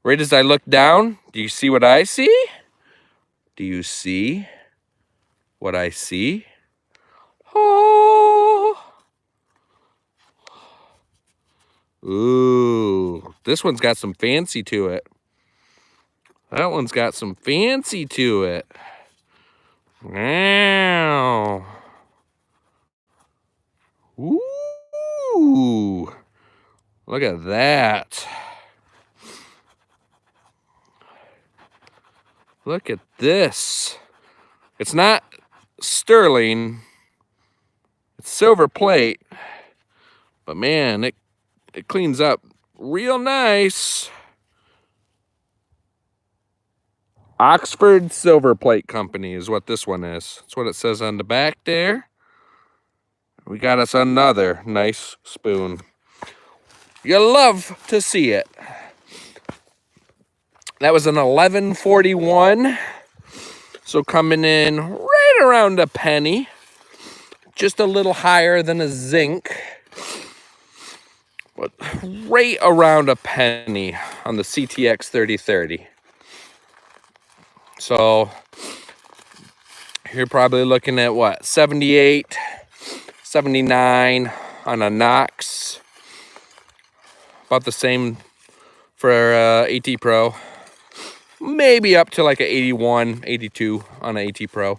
Right as I look down, do you see what I see? Do you see what I see? Oh. Ooh, this one's got some fancy to it. That one's got some fancy to it. Wow. Ooh. Look at that. Look at this. It's not sterling. It's silver plate. But man, it cleans up real nice. Oxford Silver Plate Company is what this one is. That's what it says on the back there. We got us another nice spoon. You love to see it. That was an 1141. So coming in right around a penny. Just a little higher than a zinc. But right around a penny on the CTX 3030. So you're probably looking at what, 78, 79 on a Knox. About the same for AT Pro. Maybe up to like a 81, 82 on an AT Pro.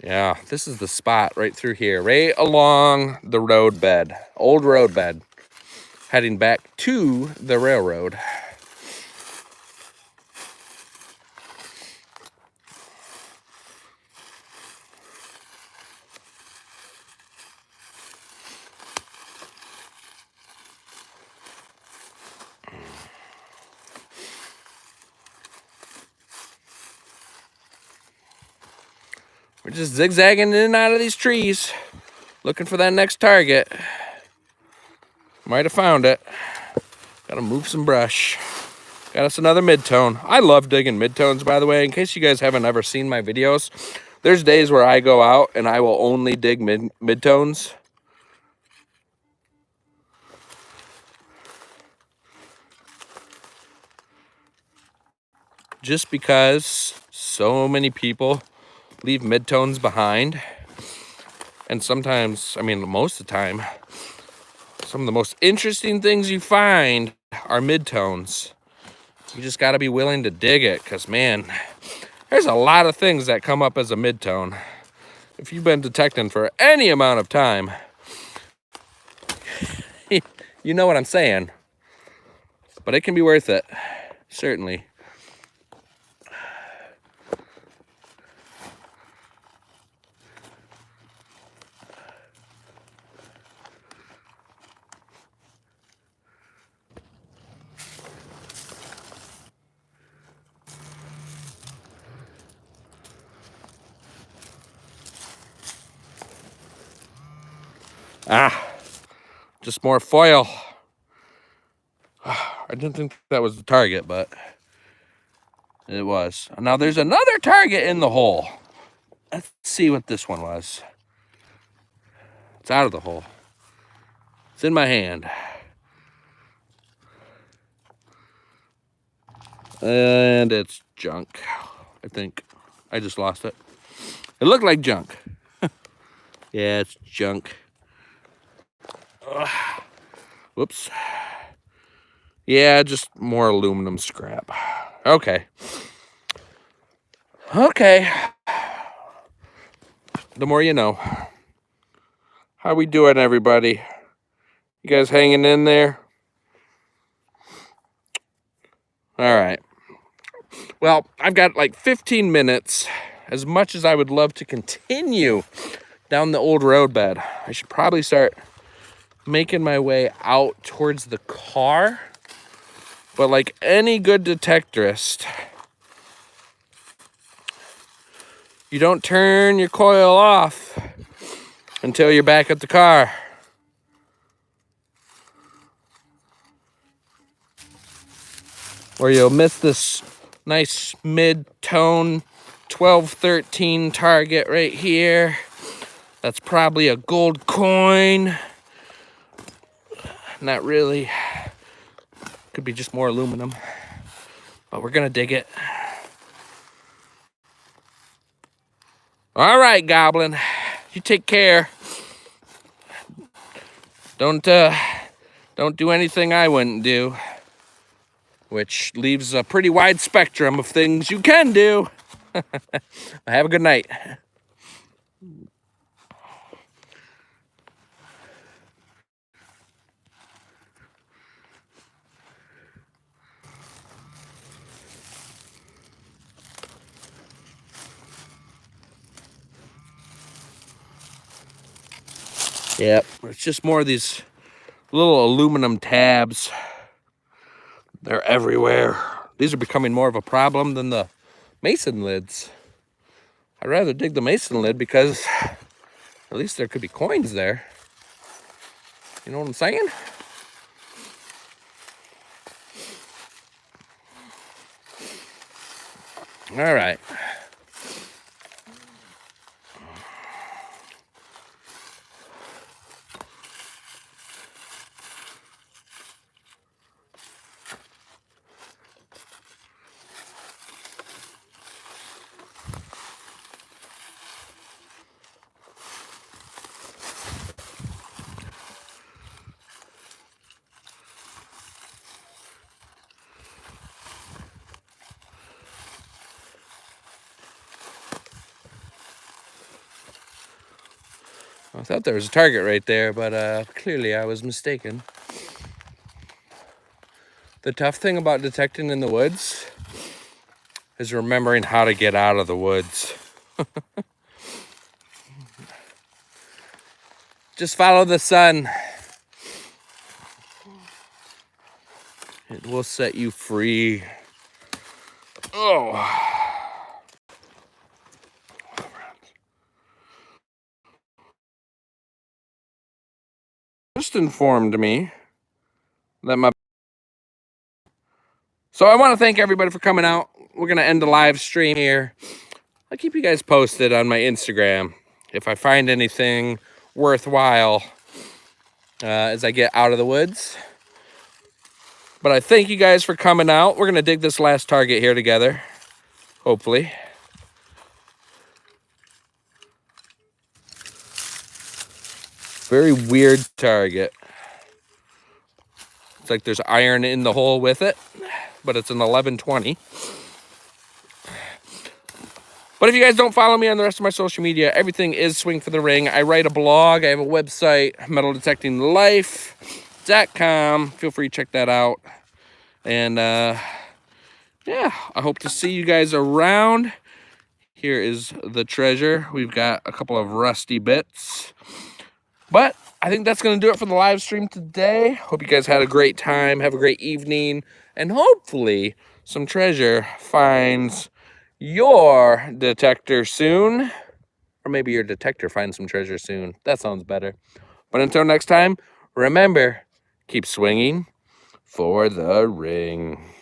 Yeah, this is the spot right through here, right along the road bed, old road bed, heading back to the railroad. We're just zigzagging in and out of these trees, looking for that next target. Might have found it. Gotta move some brush. Got us another mid-tone. I love digging mid-tones, by the way. In case you guys haven't ever seen my videos, there's days where I go out and I will only dig mid-tones. Just because so many people leave mid-tones behind. And sometimes, I mean, most of the time, some of the most interesting things you find are mid-tones. You just got to be willing to dig it, because, man, there's a lot of things that come up as a mid-tone. If you've been detecting for any amount of time, you know what I'm saying. But it can be worth it, certainly. Just more foil. I didn't think that was the target, but it was. Now there's another target in the hole. Let's see what this one was. It's out of the hole. It's in my hand. And it's junk, I think. I just lost it. It looked like junk. Yeah, it's junk. Whoops. Yeah, just more aluminum scrap. Okay. Okay. The more you know. How we doing, everybody? You guys hanging in there? All right. Well, I've got like 15 minutes. As much as I would love to continue down the old road bed, I should probably start making my way out towards the car. But like any good detectorist, you don't turn your coil off until you're back at the car. Or you'll miss this nice mid-tone 1213 target right here. That's probably a gold coin. Not really. Could be just more aluminum. But we're gonna dig it. All right, Goblin. You take care. Don't do anything I wouldn't do. which leaves a pretty wide spectrum of things you can do. Have a good night. Yep, it's just more of these little aluminum tabs. They're everywhere. These are becoming more of a problem than the mason lids. I'd rather dig the mason lid because at least there could be coins there. You know what I'm saying? All right. I thought there was a target right there, but clearly I was mistaken. The tough thing about detecting in the woods is remembering how to get out of the woods. Just follow the sun. It will set you free. Oh. Just informed me that my... So I want to thank everybody for coming out. We're going to end the live stream here. I'll keep you guys posted on my Instagram if I find anything worthwhile as I get out of the woods. But I thank you guys for coming out. We're going to dig this last target here together, hopefully. Very weird target. It's like there's iron in the hole with it, but it's an 1120. But if you guys don't follow me on the rest of my social media, everything is Swing for the Ring. I write a blog. I have a website, metaldetectinglife.com. Feel free to check that out. And yeah, I hope to see you guys around. Here is the treasure. We've got a couple of rusty bits. But I think that's going to do it for the live stream today. Hope you guys had a great time. Have a great evening. And hopefully some treasure finds your detector soon. Or maybe your detector finds some treasure soon. That sounds better. But until next time, remember, keep swinging for the ring.